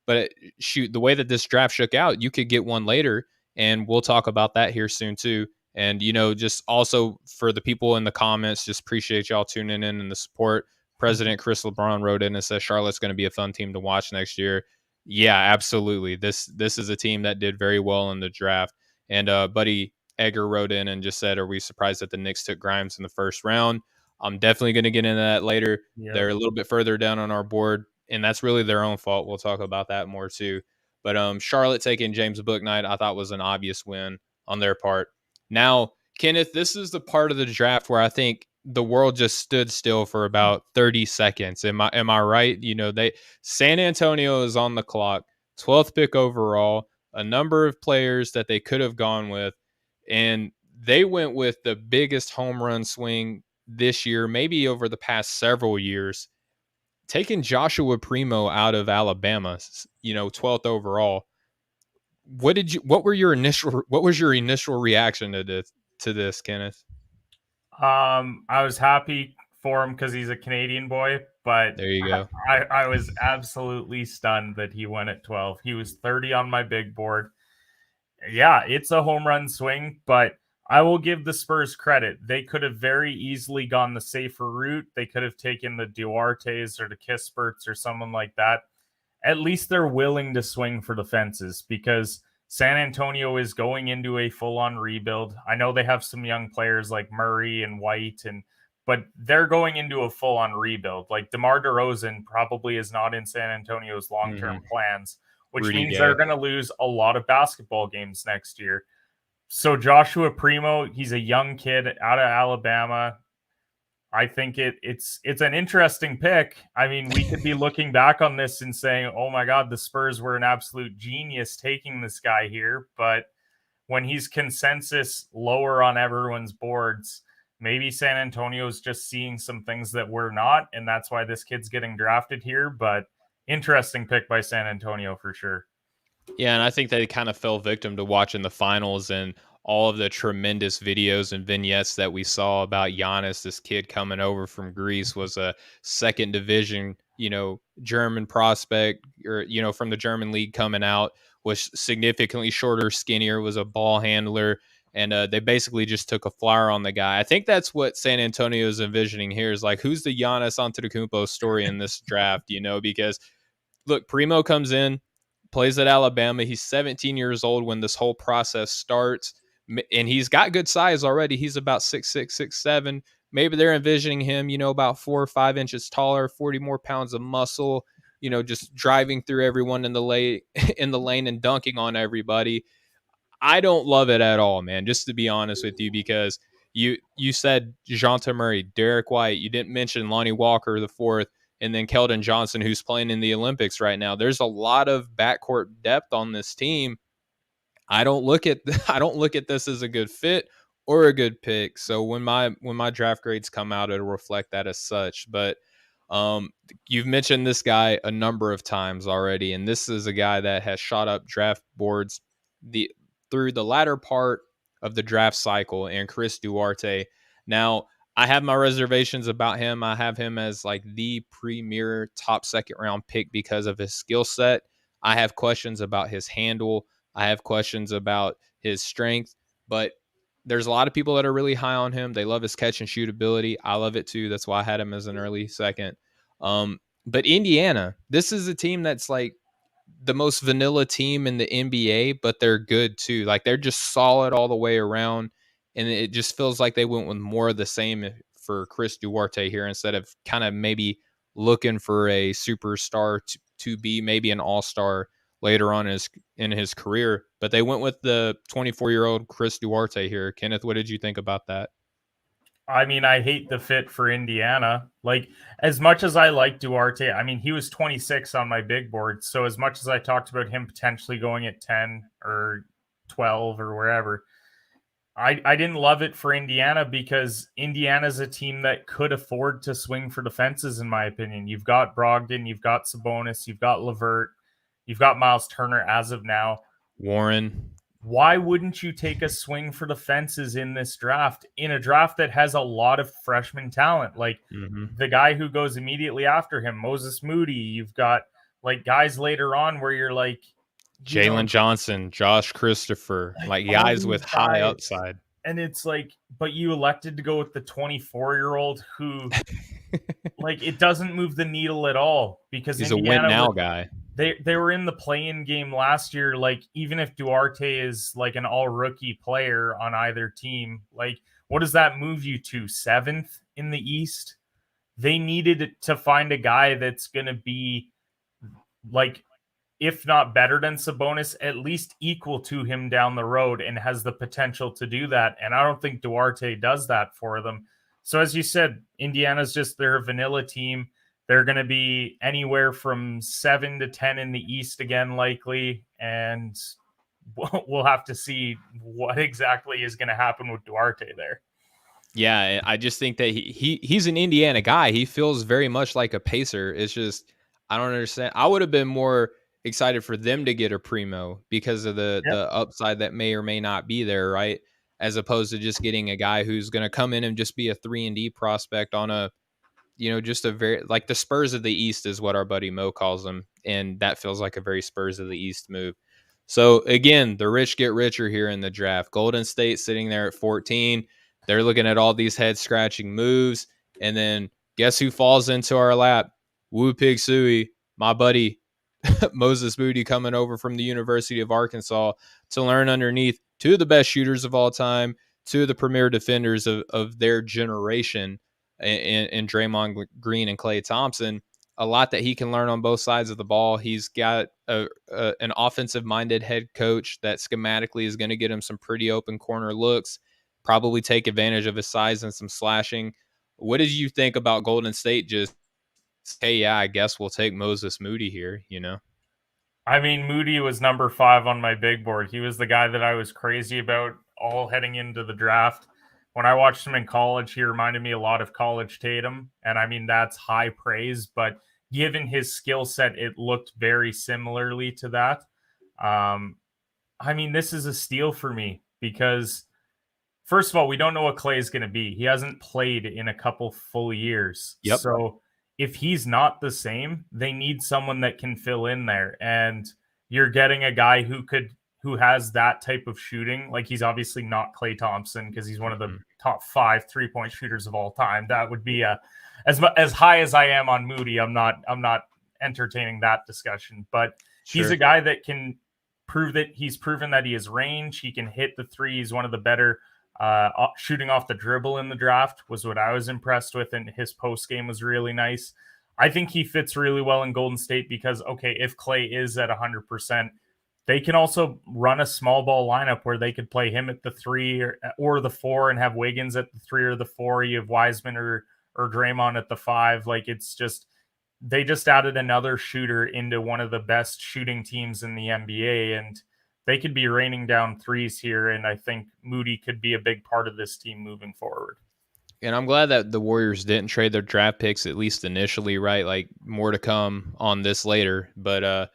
A: But shoot, the way that this draft shook out, you could get one later, and we'll talk about that here soon too. And just also for the people in the comments, just appreciate y'all tuning in and the support. President Chris LeBron wrote in and says Charlotte's going to be a fun team to watch next year. Yeah, absolutely. This is a team that did very well in the draft. And Buddy Egger wrote in and just said, "Are we surprised that the Knicks took Grimes in the first round?" I'm definitely going to get into that later.
B: Yeah.
A: They're a little bit further down on our board, and that's really their own fault. We'll talk about that more too. But Charlotte taking James Bouknight, I thought was an obvious win on their part. Now, Kenneth, this is the part of the draft where I think the world just stood still for about 30 seconds. Am I right? You know, they San Antonio is on the clock, 12th pick overall, a number of players that they could have gone with, and they went with the biggest home run swing this year, maybe over the past several years, taking Joshua Primo out of Alabama, 12th overall. What was your initial reaction to this, Kenneth?
B: I was happy for him because he's a Canadian boy, but
A: There you go.
B: I was absolutely stunned that he went at 12. He was 30 on my big board. Yeah, it's a home run swing, but I will give the Spurs credit. They could have very easily gone the safer route. They could have taken the Duartes or the Kisperts or someone like that. At least they're willing to swing for the fences because San Antonio is going into a full-on rebuild. I know they have some young players like Murray and White, but they're going into a full-on rebuild. Like DeMar DeRozan probably is not in San Antonio's long-term
A: Mm-hmm.
B: plans, which
A: Rudy
B: means they're
A: Gay.
B: going to lose a lot of basketball games next year. So Joshua Primo, he's a young kid out of Alabama. I think it's an interesting pick. I mean, we could be looking back on this and saying, "Oh my God, the Spurs were an absolute genius taking this guy here." But when he's consensus lower on everyone's boards, maybe San Antonio's just seeing some things that we're not, and that's why this kid's getting drafted here. But interesting pick by San Antonio for sure.
A: Yeah, and I think they kind of fell victim to watching the finals and all of the tremendous videos and vignettes that we saw about Giannis. This kid coming over from Greece was a second division, German prospect, or from the German league coming out, was significantly shorter, skinnier, was a ball handler, and they basically just took a flyer on the guy. I think that's what San Antonio is envisioning here is like, who's the Giannis Antetokounmpo story in this draft? Because look, Primo comes in, plays at Alabama. He's 17 years old when this whole process starts, and he's got good size already. He's about 6'6", 6'7". Maybe they're envisioning him, about 4 or 5 inches taller, 40 more pounds of muscle, just driving through everyone in the lane, and dunking on everybody. I don't love it at all, man, just to be honest with you, because you said DeJounte Murray, Derek White, you didn't mention Lonnie Walker the fourth, and then Keldon Johnson, who's playing in the Olympics right now. There's a lot of backcourt depth on this team. I don't look at I don't look at this as a good fit or a good pick. So when my draft grades come out, it'll reflect that as such. But um, you've mentioned this guy a number of times already, and this is a guy that has shot up draft boards the through the latter part of the draft cycle, and Chris Duarte. Now, I have my reservations about him. I have him as like the premier top second round pick because of his skill set. I have questions about his handle. I have questions about his strength, but there's a lot of people that are really high on him. They love his catch and shoot ability. I love it too. That's why I had him as an early second. But Indiana, this is a team that's like the most vanilla team in the NBA, but they're good too. Like they're just solid all the way around. And it just feels like they went with more of the same for Chris Duarte here instead of kind of maybe looking for a superstar to be maybe an all-star later on in his career. But they went with the 24-year-old Chris Duarte here. Kenneth, what did you think about that?
B: I mean, I hate the fit for Indiana. Like, as much as I like Duarte, I mean, he was 26 on my big board. So, as much as I talked about him potentially going at 10 or 12 or wherever, I didn't love it for Indiana because Indiana's a team that could afford to swing for the fences, in my opinion. You've got Brogdon, you've got Sabonis, you've got LeVert, you've got Miles Turner as of now.
A: Warren.
B: Why wouldn't you take a swing for the fences in this draft, in a draft that has a lot of freshman talent? Like the guy who goes immediately after him, Moses Moody. You've got like guys later on where you're like,
A: Jalen Johnson, Josh Christopher, like
B: all
A: guys
B: these
A: with high
B: guys,
A: upside.
B: and it's like, but you elected to go with the 24-year-old who, like, it doesn't move the needle at all because
A: He's a win
B: Indiana
A: now
B: was
A: guy.
B: they were in the play-in game last year. Like, even if Duarte is like an all rookie player on either team, like, what does that move you to, seventh in the East? They needed to find a guy that's going to be like, if not better than Sabonis, at least equal to him down the road and has the potential to do that. And I don't think Duarte does that for them. So, as you said, Indiana's just their vanilla team. They're going to be anywhere from 7 to 10 in the East again, likely. And we'll have to see what exactly is going to happen with Duarte there.
A: Yeah, I just think that he's an Indiana guy. He feels very much like a Pacer. It's just I don't understand. I would have been more excited for them to get a primo because of
B: Yep.
A: the upside that may or may not be there, right? As opposed to just getting a guy who's going to come in and just be a 3-and-D prospect on a, just a very like the Spurs of the East is what our buddy Mo calls them, and that feels like a very Spurs of the East move. So again, the rich get richer here in the draft. Golden State sitting there at 14. They're looking at all these head scratching moves, and then guess who falls into our lap? Woo Pig Sooie, my buddy Moses Moody, coming over from the University of Arkansas to learn underneath two of the best shooters of all time, two of the premier defenders of their generation, in Draymond Green and Klay Thompson. A lot that he can learn on both sides of the ball. He's got an offensive minded head coach that schematically is going to get him some pretty open corner looks, probably take advantage of his size and some slashing. What did you think about Golden State? Just, hey, yeah, I guess we'll take Moses Moody here.
B: I mean, Moody was number 5 on my big board. He was the guy that I was crazy about all heading into the draft. When I watched him in college, he reminded me a lot of college Tatum. And I mean, that's high praise, but given his skill set, it looked very similarly to that. Um, I mean, this is a steal for me because, first of all, we don't know what Clay is going to be. He hasn't played in a couple full years.
A: Yep.
B: So if he's not the same, they need someone that can fill in there. And you're getting a guy who has that type of shooting. Like, he's obviously not Klay Thompson because he's one of the
A: Mm-hmm.
B: top 5 3-point shooters of all time. That would be as high as I am on Moody. I'm not entertaining that discussion, but he's a
A: Sure.
B: guy that can prove that he's proven that he has range. He can hit the three. He's one of the better shooting off the dribble in the draft was what I was impressed with, and his post game was really nice. I think he fits really well in Golden State because, okay, if Clay is at 100%, they can also run a small ball lineup where they could play him at the 3 or the 4 and have Wiggins at the 3 or the 4. You have Wiseman or Draymond at the 5. Like, it's just, they just added another shooter into one of the best shooting teams in the NBA, and they could be raining down threes here. And I think Moody could be a big part of this team moving forward.
A: And I'm glad that the Warriors didn't trade their draft picks, at least initially, right? Like, more to come on this later. But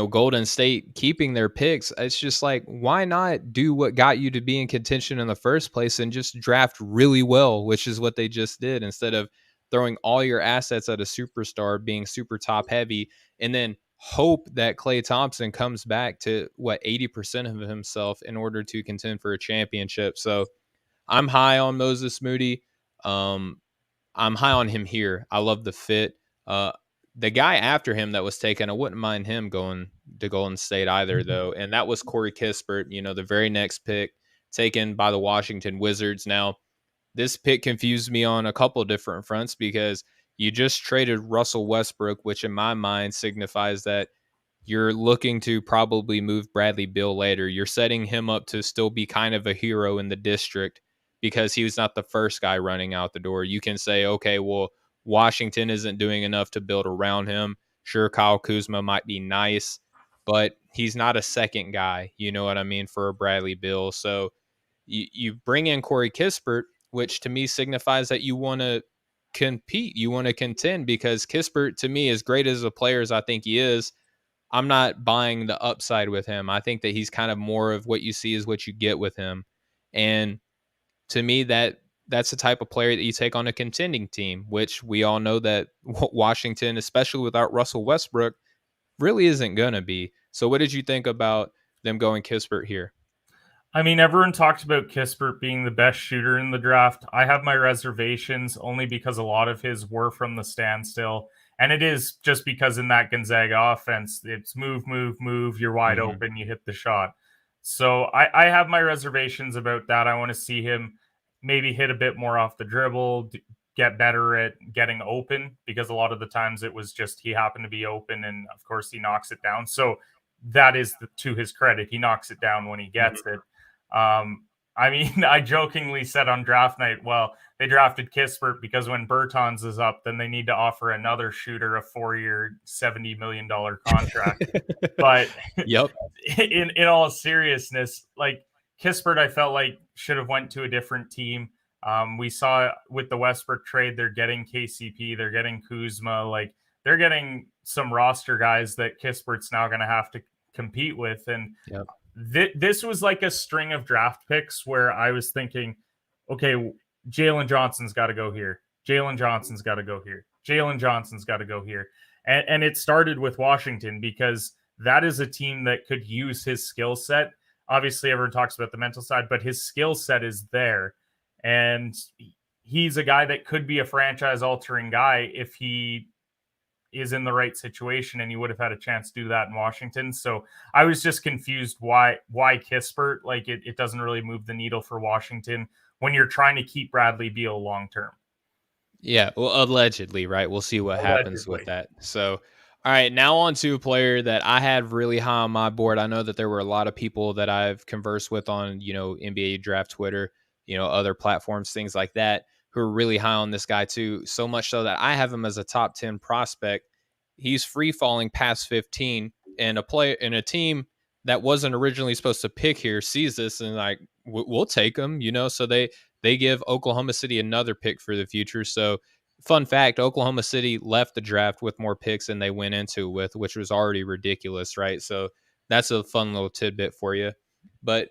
A: Golden State keeping their picks, it's just like, why not do what got you to be in contention in the first place and just draft really well, which is what they just did, instead of throwing all your assets at a superstar, being super top heavy, and then hope that Klay Thompson comes back to 80% of himself in order to contend for a championship. So I'm high on Moses Moody. Um, I'm high on him here. I love the fit. The guy after him that was taken, I wouldn't mind him going to Golden State either, though. And that was Corey Kispert, the very next pick taken by the Washington Wizards. Now, this pick confused me on a couple different fronts because you just traded Russell Westbrook, which in my mind signifies that you're looking to probably move Bradley Beal later. You're setting him up to still be kind of a hero in the district because he was not the first guy running out the door. You can say, okay, well, Washington isn't doing enough to build around him. Sure, Kyle Kuzma might be nice, but he's not a second guy, you know what I mean, for a Bradley Beal. So you bring in Corey Kispert, which to me signifies that you want to compete, you want to contend, because Kispert, to me, as great as a player as I think he is, I'm not buying the upside with him. I think that he's kind of more of what you see is what you get with him. And to me, that's the type of player that you take on a contending team, which we all know that Washington, especially without Russell Westbrook, really isn't going to be. So what did you think about them going Kispert here?
B: I mean, everyone talked about Kispert being the best shooter in the draft. I have my reservations only because a lot of his were from the standstill. And it is just because in that Gonzaga offense, it's move, move, move, you're wide
A: Hmm.
B: open, you hit the shot. So I have my reservations about that. I want to see him maybe hit a bit more off the dribble, get better at getting open because a lot of the times it was just he happened to be open and of course he knocks it down. So that is to his credit. He knocks it down when he gets it. um, I mean, I jokingly said on draft night, well, they drafted Kispert because when Bertans is up, then they need to offer another shooter a 4-year, $70 million contract. But
A: Yep.
B: in all seriousness, like Kispert, I felt like should have went to a different team. We saw with the Westbrook trade, they're getting KCP, they're getting Kuzma, like they're getting some roster guys that Kispert's now going to have to compete with, and
A: Yep.
B: this was like a string of draft picks where I was thinking, okay, Jalen Johnson's got to go here. Jalen Johnson's got to go here. Jalen Johnson's got to go here. And it started with Washington because that is a team that could use his skill set. Obviously, everyone talks about the mental side, but his skill set is there. And he's a guy that could be a franchise altering guy if he is in the right situation, and you would have had a chance to do that in Washington. So I was just confused why Kispert. Like it doesn't really move the needle for Washington when you're trying to keep Bradley Beal long term.
A: Yeah, well, allegedly, right? We'll see what happens with
B: Allegedly.
A: that. So, all right, now on to a player that I had really high on my board. I know that there were a lot of people that I've conversed with on, NBA draft Twitter, other platforms, things like that, who are really high on this guy too. So much so that I have him as a top 10 prospect. He's free falling past 15, and a player in a team that wasn't originally supposed to pick here sees this and like, we'll take him, so they give Oklahoma City another pick for the future. So, fun fact, Oklahoma City left the draft with more picks than they went into with, which was already ridiculous, right? So, that's a fun little tidbit for you. But,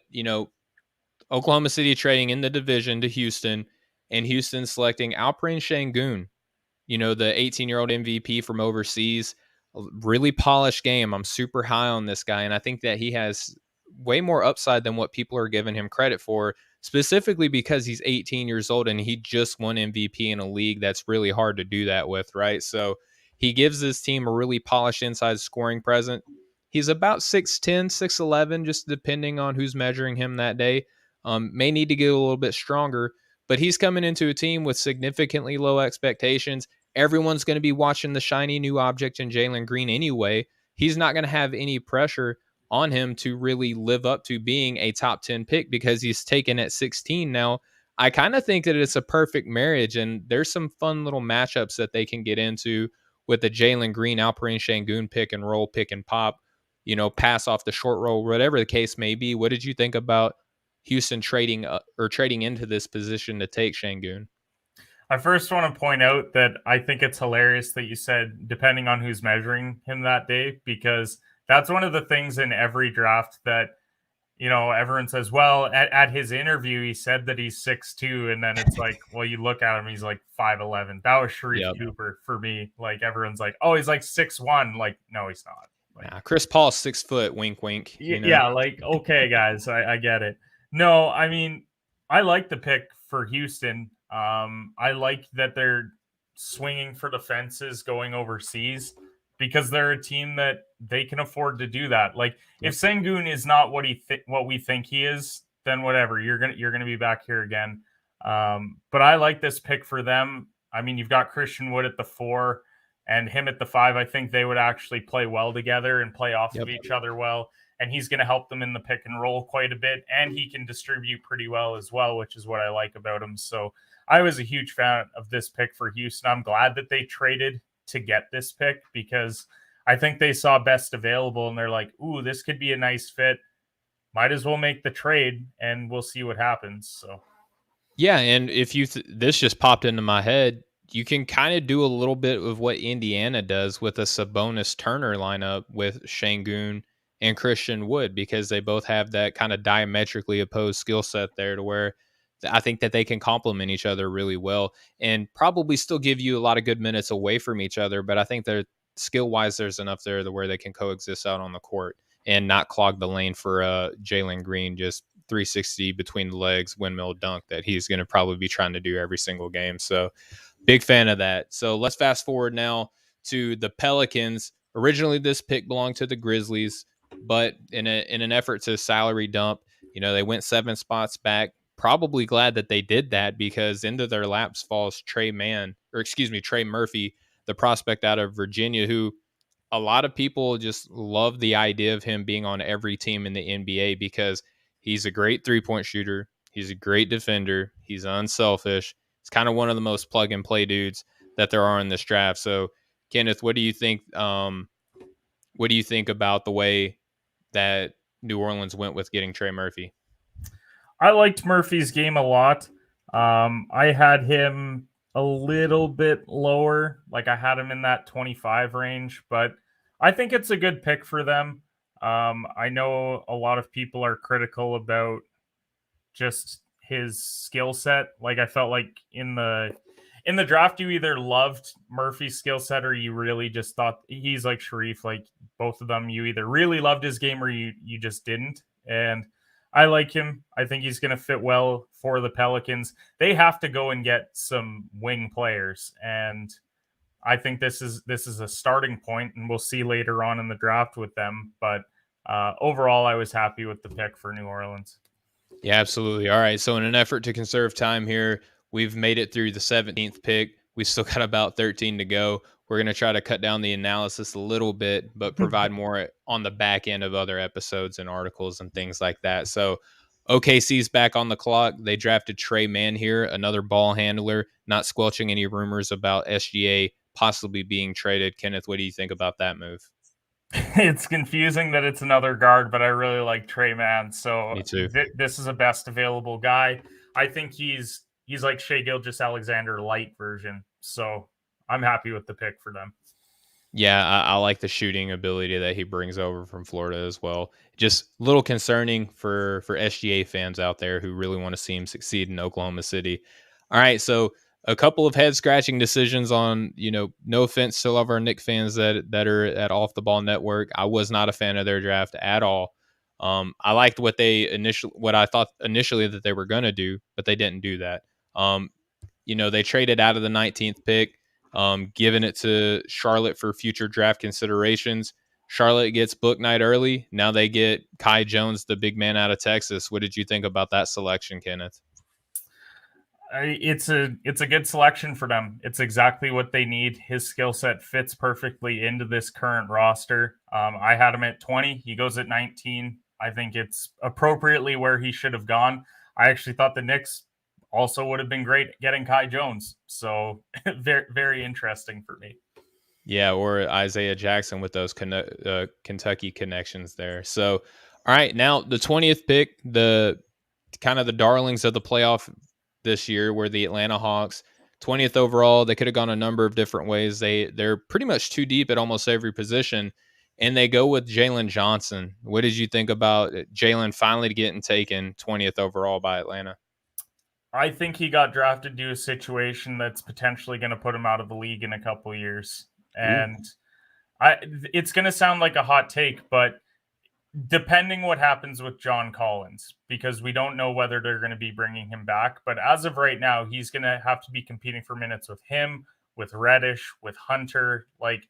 A: Oklahoma City trading in the division to Houston, and Houston selecting Alperen Şengün, the 18-year-old MVP from overseas. A really polished game. I'm super high on this guy, and I think that he has way more upside than what people are giving him credit for, specifically because he's 18 years old and he just won MVP in a league that's really hard to do that with, right? So he gives this team a really polished inside scoring presence. He's about 6'10, 6'11, just depending on who's measuring him that day. May need to get a little bit stronger, but he's coming into a team with significantly low expectations. Everyone's going to be watching the shiny new object in Jalen Green anyway. He's not going to have any pressure on him to really live up to being a top 10 pick because he's taken at 16 now. I kind of think that it's a perfect marriage, and there's some fun little matchups that they can get into with the Jalen Green, Alperen Şengün pick and roll, pick and pop, pass off the short roll, whatever the case may be. What did you think about Houston trading or trading into this position to take Şengün?
B: I first want to point out that I think it's hilarious that you said depending on who's measuring him that day, because that's one of the things in every draft that everyone says, well, at his interview, he said that he's 6'2", and then it's like, well, you look at him, he's like 5'11". That was Sharif
A: Yep.
B: Cooper for me. Like, everyone's like, oh, he's like 6'1". Like, no, he's not. Like,
A: Nah, Chris Paul's 6 foot, wink, wink,
B: yeah, like, okay, guys, I get it. No, I mean, I like the pick for Houston. I like that they're swinging for the fences going overseas because they're a team that they can afford to do that. Like, if
A: Yep.
B: Sengun is not what we think he is, then whatever. You're gonna be back here again. But I like this pick for them. I mean, you've got Christian Wood at the 4 and him at the 5. I think they would actually play well together and play off of
A: Yep.
B: each other well. And he's going to help them in the pick and roll quite a bit. And he can distribute pretty well as well, which is what I like about him. So I was a huge fan of this pick for Houston. I'm glad that they traded to get this pick because I think they saw best available and they're like, ooh, this could be a nice fit. Might as well make the trade and we'll see what happens. So
A: Yeah, and if this just popped into my head, you can kind of do a little bit of what Indiana does with a Sabonis Turner lineup with Şengün and Christian Wood because they both have that kind of diametrically opposed skill set there to where I think that they can complement each other really well and probably still give you a lot of good minutes away from each other. But I think they're skill wise, there's enough there to where they can coexist out on the court and not clog the lane for Jalen Green just 360 between the legs windmill dunk that he's going to probably be trying to do every single game. So big fan of that. So let's fast forward now to the Pelicans. Originally, this pick belonged to the Grizzlies, but in an effort to salary dump, they went 7 spots back. Probably glad that they did that because into their laps falls Trey Murphy, the prospect out of Virginia, who a lot of people just love the idea of him being on every team in the NBA because he's a great 3-point shooter. He's a great defender. He's unselfish. He's kind of one of the most plug and play dudes that there are in this draft. So, Kenneth, what do you think? What do you think about the way that New Orleans went with getting Trey Murphy?
B: I liked Murphy's game a lot. I had him a little bit lower. Like I had him in that 25 range, but I think it's a good pick for them. I know a lot of people are critical about just his skill set. Like I felt like in the draft, you either loved Murphy's skill set or you really just thought he's like Sharif, like both of them. You either really loved his game or you just didn't. And I like him. I think he's going to fit well for the Pelicans. They have to go and get some wing players, and I think this is a starting point, and we'll see later on in the draft with them. But overall, I was happy with the pick for New Orleans.
A: Yeah, absolutely. All right. So, in an effort to conserve time here, we've made it through the 17th pick. We still got about 13 to go. We're going to try to cut down the analysis a little bit, but provide more on the back end of other episodes and articles and things like that. So, OKC's back on the clock. They drafted Trey Mann here, another ball handler, not squelching any rumors about SGA possibly being traded. Kenneth, what do you think about that move?
B: It's confusing that it's another guard, but I really like Trey Mann. So
A: Me too.
B: this is a best available guy. I think he's like Shea Gilgeous-Alexander light version. So I'm happy with the pick for them.
A: Yeah, I like the shooting ability that he brings over from Florida as well. Just a little concerning for SGA fans out there who really want to see him succeed in Oklahoma City. All right, so a couple of head scratching decisions on, no offense to all of our Knick fans that are at Off the Ball Network. I was not a fan of their draft at all. I liked what I thought initially that they were going to do, but they didn't do that. They traded out of the 19th pick, giving it to Charlotte for future draft considerations. Charlotte gets book night early. Now they get Kai Jones, the big man out of Texas. What did you think about that selection, Kenneth?
B: It's a good selection for them. It's exactly what they need. His skill set fits perfectly into this current roster. I had him at 20. He goes at 19. I think it's appropriately where he should have gone. I actually thought the Knicks also would have been great getting Kai Jones. So very, very interesting for me.
A: Yeah, or Isaiah Jackson with those Kentucky connections there. So, all right, now the 20th pick, the kind of the darlings of the playoff this year were the Atlanta Hawks. 20th overall, they could have gone a number of different ways. They're pretty much too deep at almost every position, and they go with Jalen Johnson. What did you think about Jalen finally getting taken 20th overall by Atlanta?
B: I think he got drafted to a situation that's potentially going to put him out of the league in a couple of years.
A: Ooh.
B: And it's going to sound like a hot take, but depending what happens with John Collins, because we don't know whether they're going to be bringing him back. But as of right now, he's going to have to be competing for minutes with him, with Reddish, with Hunter. Like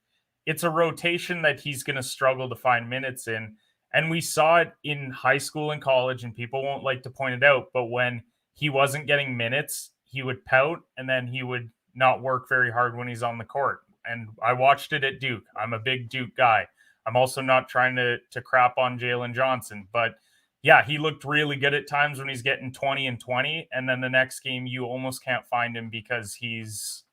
B: it's a rotation that he's going to struggle to find minutes in. And we saw it in high school and college, and people won't like to point it out. But when he wasn't getting minutes, he would pout and then he would not work very hard when he's on the court. And I watched it at Duke. I'm a big Duke guy. I'm also not trying to crap on Jalen Johnson, but yeah, he looked really good at times when he's getting 20 and 20, and then the next game you almost can't find him because he's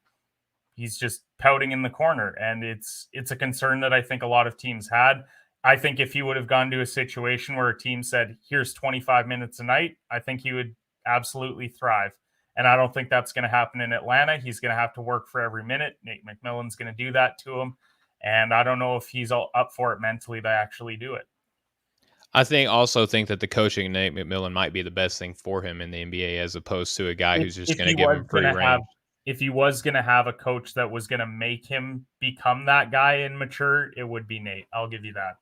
B: just pouting in the corner, and it's a concern that I think a lot of teams had. I think if he would have gone to a situation where a team said, "Here's 25 minutes a night," I think he would absolutely thrive. And I don't think that's going to happen in Atlanta. He's going to have to work for every minute. Nate McMillan's going to do that to him. And I don't know if he's all up for it mentally to actually do it.
A: I think that the coaching of Nate McMillan might be the best thing for him in the NBA as opposed to a guy who's just going to give him free reign.
B: If he was going to have a coach that was going to make him become that guy and mature, it would be Nate. I'll give you that.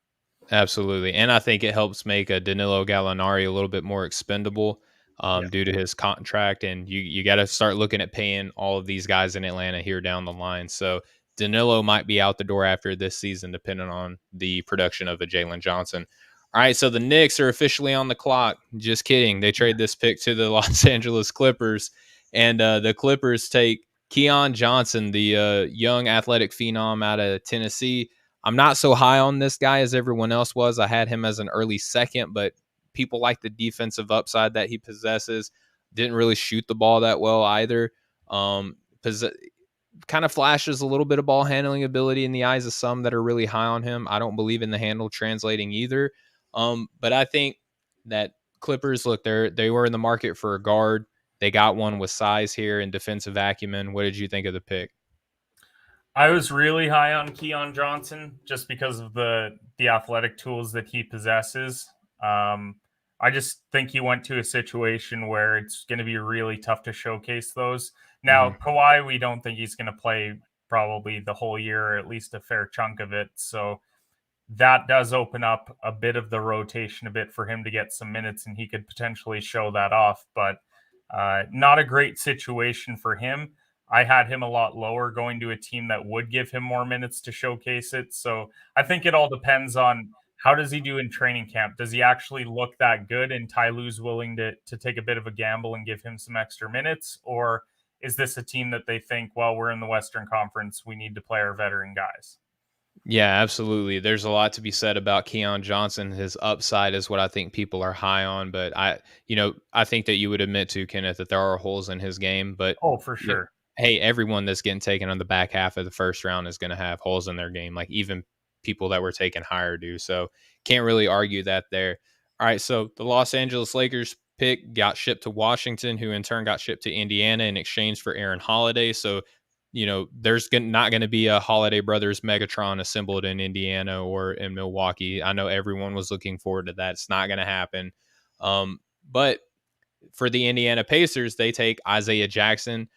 A: Absolutely, and I think it helps make a Danilo Gallinari a little bit more expendable,
B: Yeah.
A: due to his contract, and you gotta start looking at paying all of these guys in Atlanta here down the line. So Danilo might be out the door after this season, depending on the production of a Jalen Johnson. All right, so the Knicks are officially on the clock. Just kidding. They trade this pick to the Los Angeles Clippers, and the Clippers take Keon Johnson, the young athletic phenom out of Tennessee. I'm not so high on this guy as everyone else was. I had him as an early second, but people like the defensive upside that he possesses. Didn't really shoot the ball that well either. Possess- Kind of flashes a little bit of ball handling ability in the eyes of some that are really high on him. I don't believe in the handle translating either. But I think that Clippers, look, they were in the market for a guard. They got one with size here and defensive acumen. What did you think of the pick?
B: I was really high on Keon Johnson just because of the athletic tools that he possesses. Um, I just think he went to a situation where it's going to be really tough to showcase those.
A: Mm-hmm.
B: Now, Kawhi, we don't think he's going to play probably the whole year or at least a fair chunk of it. So that does open up a bit of the rotation a bit for him to get some minutes and he could potentially show that off. But not a great situation for him. I had him a lot lower going to a team that would give him more minutes to showcase it. So I think it all depends on how does he do in training camp? Does he actually look that good and Ty Lue's willing to take a bit of a gamble and give him some extra minutes? Or is this a team that they think, well, we're in the Western Conference, we need to play our veteran guys?
A: Yeah, absolutely. There's a lot to be said about Keon Johnson. His upside is what I think people are high on, but I think that you would admit to Kenneth that there are holes in his game. But
B: Oh, for
A: you know,
B: sure.
A: hey, everyone that's getting taken on the back half of the first round is going to have holes in their game. Like even people that were taken higher do. So can't really argue that there. All right, so the Los Angeles Lakers pick got shipped to Washington, who in turn got shipped to Indiana in exchange for Aaron Holiday. So there's not going to be a Holiday Brothers Megatron assembled in Indiana or in Milwaukee. I know everyone was looking forward to that. It's not going to happen. But for the Indiana Pacers, they take Isaiah Jackson.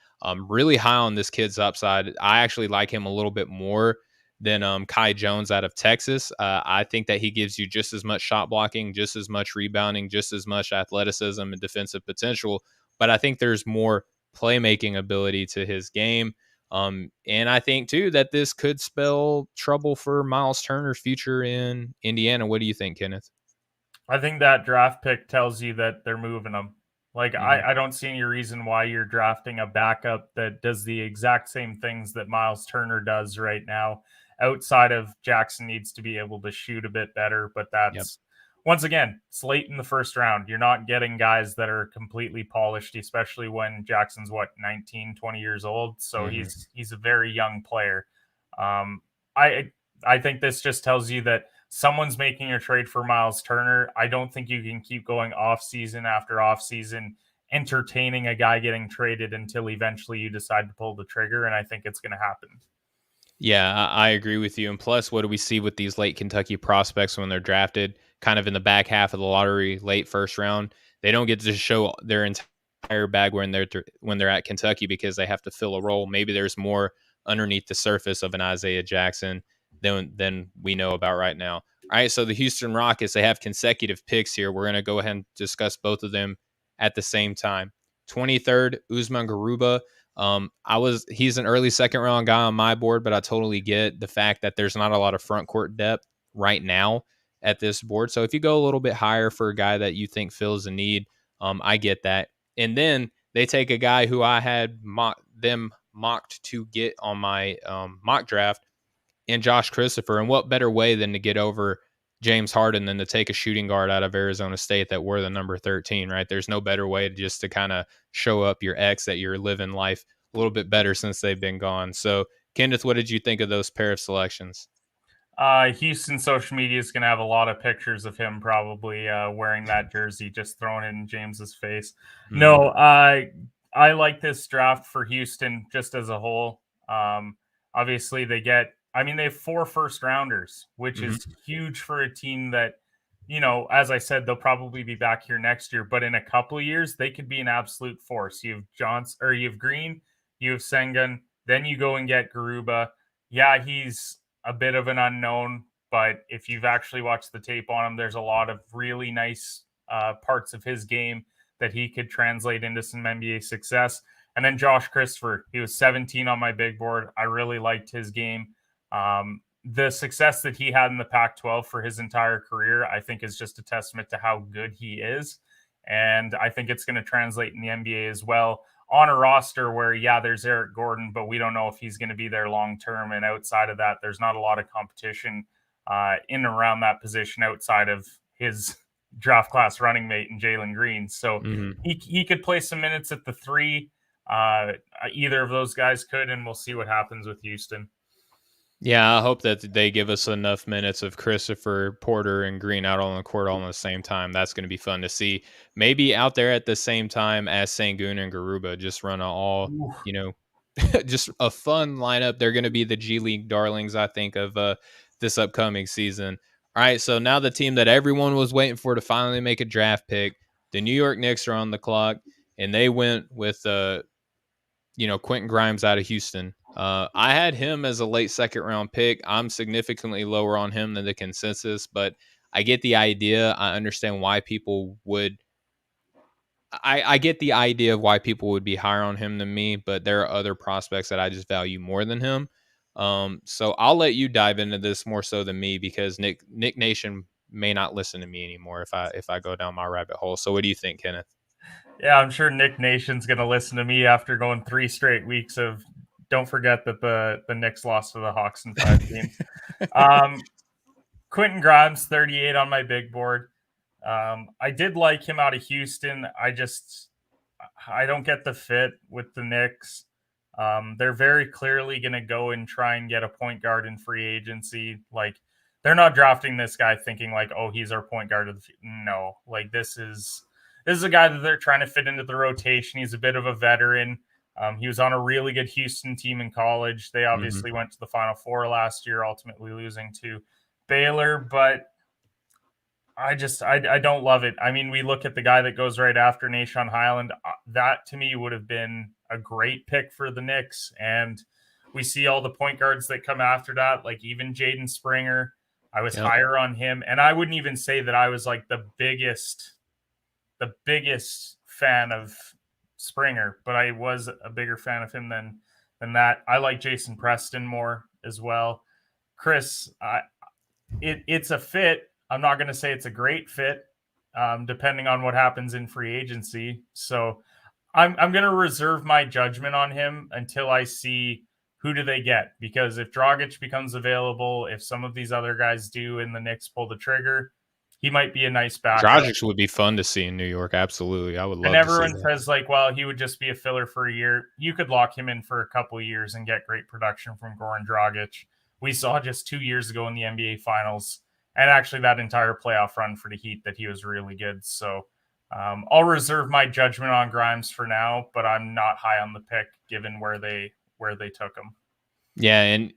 A: Really high on this kid's upside. I actually like him a little bit more than Kai Jones out of Texas. I think that he gives you just as much shot blocking, just as much rebounding, just as much athleticism and defensive potential. But I think there's more playmaking ability to his game. And I think too that this could spell trouble for Miles Turner's future in Indiana. What do you think, Kenneth?
B: I think that draft pick tells you that they're moving him. Like
A: Hmm.
B: I don't see any reason why you're drafting a backup that does the exact same things that Miles Turner does right now. Outside of Jackson needs to be able to shoot a bit better, but
A: Yep.
B: that's once again, it's late in the first round. You're not getting guys that are completely polished, especially when Jackson's what 19, 20 years old. So
A: Hmm.
B: he's a very young player. Um, I I think this just tells you that someone's making a trade for Miles Turner. I don't think you can keep going off season after off season entertaining a guy getting traded until eventually you decide to pull the trigger. And I think it's going to happen.
A: Yeah, I agree with you. And plus, what do we see with these late Kentucky prospects when they're drafted, kind of in the back half of the lottery, late first round? They don't get to show their entire bag when they're at Kentucky because they have to fill a role. Maybe there's more underneath the surface of an Isaiah Jackson than we know about right now. All right, so the Houston Rockets, they have consecutive picks here. We're going to go ahead and discuss both of them at the same time. 23rd, Usman Garuba. He's an early second round guy on my board, but I totally get the fact that there's not a lot of front court depth right now at this board. So if you go a little bit higher for a guy that you think fills a need, I get that. And then they take a guy who I had mocked to get on my mock draft and Josh Christopher. And what better way than to get over James Harden than to take a shooting guard out of Arizona State that were the number 13, right? There's no better way to just to kind of show up your ex that you're living life a little bit better since they've been gone. So, Kenneth, what did you think of those pair of selections?
B: Houston social media is going to have a lot of pictures of him probably wearing that jersey, just throwing it in James's face.
A: Mm-hmm.
B: No, I like this draft for Houston just as a whole. Um, obviously, I mean, they have 4 first rounders, which
A: Mm-hmm.
B: is huge for a team that, as I said, they'll probably be back here next year. But in a couple of years, they could be an absolute force. You have Johnson, or you have Green, you have Sengun, then you go and get Garuba. Yeah, he's a bit of an unknown, but if you've actually watched the tape on him, there's a lot of really nice parts of his game that he could translate into some NBA success. And then Josh Christopher, he was 17 on my big board. I really liked his game. The success that he had in the Pac 12 for his entire career, I think, is just a testament to how good he is. And I think it's going to translate in the NBA as well on a roster where, yeah, there's Eric Gordon, but we don't know if he's going to be there long term. And outside of that, there's not a lot of competition in and around that position outside of his draft class running mate and Jalen Green. So he could play some minutes at the three. Either of those guys could, and we'll see what happens with Houston.
A: Yeah, I hope that they give us enough minutes of Christopher, Porter, and Green out on the court all at the same time. That's going to be fun to see. Maybe out there at the same time as Sengun and Garuba, just run a all, you know, just a fun lineup. They're going to be the G League darlings, I think, of this upcoming season. All right, so now the team that everyone was waiting for to finally make a draft pick, the New York Knicks are on the clock, and they went with Quentin Grimes out of Houston. I had him as a late second round pick. I'm significantly lower on him than the consensus, but I get the idea. I understand why people would. I get the idea of why people would be higher on him than me, but there are other prospects that I just value more than him. So I'll let you dive into this more so than me because Nick Nation may not listen to me anymore if I go down my rabbit hole. So what do you think, Kenneth?
B: Yeah, I'm sure Nick Nation's going to listen to me after going 3 straight weeks of. Don't forget that the Knicks lost to the Hawks in 5 games. Quentin Grimes, 38 on my big board. I did like him out of Houston. I don't get the fit with the Knicks. They're very clearly going to go and try and get a point guard in free agency. Like they're not drafting this guy thinking like, oh, he's our point guard of the no. Like this is a guy that they're trying to fit into the rotation. He's a bit of a veteran. He was on a really good Houston team in college. They obviously went to the Final Four last year, ultimately losing to Baylor, but I don't love it. I mean, we look at the guy that goes right after Nashon Highland. That to me would have been a great pick for the Knicks. And we see all the point guards that come after that, like even Jaden Springer. I was higher on him, and I wouldn't even say that I was like the biggest fan of Springer, but I was a bigger fan of him than that. I like Jason Preston more as well. Chris, it's a fit. I'm not going to say it's a great fit, depending on what happens in free agency. So I'm going to reserve my judgment on him until I see who do they get. Because if Dragic becomes available, if some of these other guys do and the Knicks pull the trigger, he might be a nice backup.
A: Dragic would be fun to see in New York. Absolutely. I would love
B: and
A: to see
B: everyone
A: that.
B: says like, well, he would just be a filler for a year. You could lock him in for a couple of years and get great production from Goran Dragic. We saw just 2 years ago in the NBA Finals, and actually that entire playoff run for the Heat that he was really good. So I'll reserve my judgment on Grimes for now, but I'm not high on the pick given where they took him.
A: Yeah, and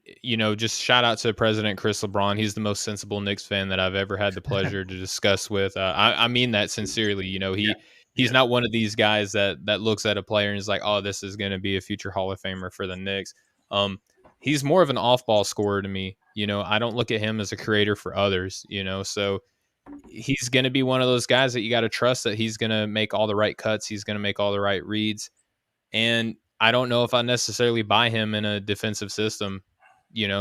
A: just shout out to President Chris LeBron. He's the most sensible Knicks fan that I've ever had the pleasure to discuss with. I mean that sincerely. He's not one of these guys that looks at a player and is like, "Oh, this is going to be a future Hall of Famer for the Knicks." He's more of an off-ball scorer to me. I don't look at him as a creator for others. So he's going to be one of those guys that you got to trust that he's going to make all the right cuts. He's going to make all the right reads. And I don't know if I necessarily buy him in a defensive system,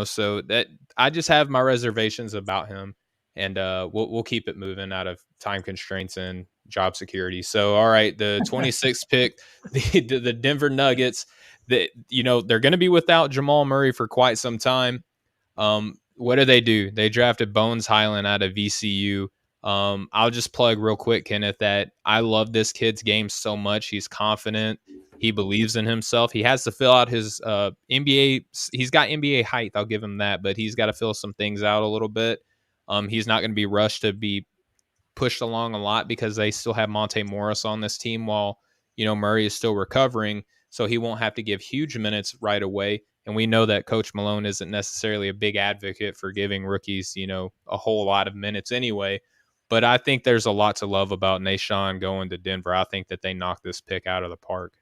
A: so that I just have my reservations about him, and we'll keep it moving out of time constraints and job security. So, all right, the 26th pick, the Denver Nuggets, they're going to be without Jamal Murray for quite some time. What do? They drafted Bones Highland out of VCU. I'll just plug real quick, Kenneth, that I love this kid's game so much. He's confident. He believes in himself. He has to fill out his NBA. He's got NBA height. I'll give him that, but he's got to fill some things out a little bit. He's not going to be rushed to be pushed along a lot because they still have Monte Morris on this team while, Murray is still recovering. So he won't have to give huge minutes right away. And we know that Coach Malone isn't necessarily a big advocate for giving rookies, a whole lot of minutes anyway. But I think there's a lot to love about Nashon going to Denver. I think that they knocked this pick out of the park.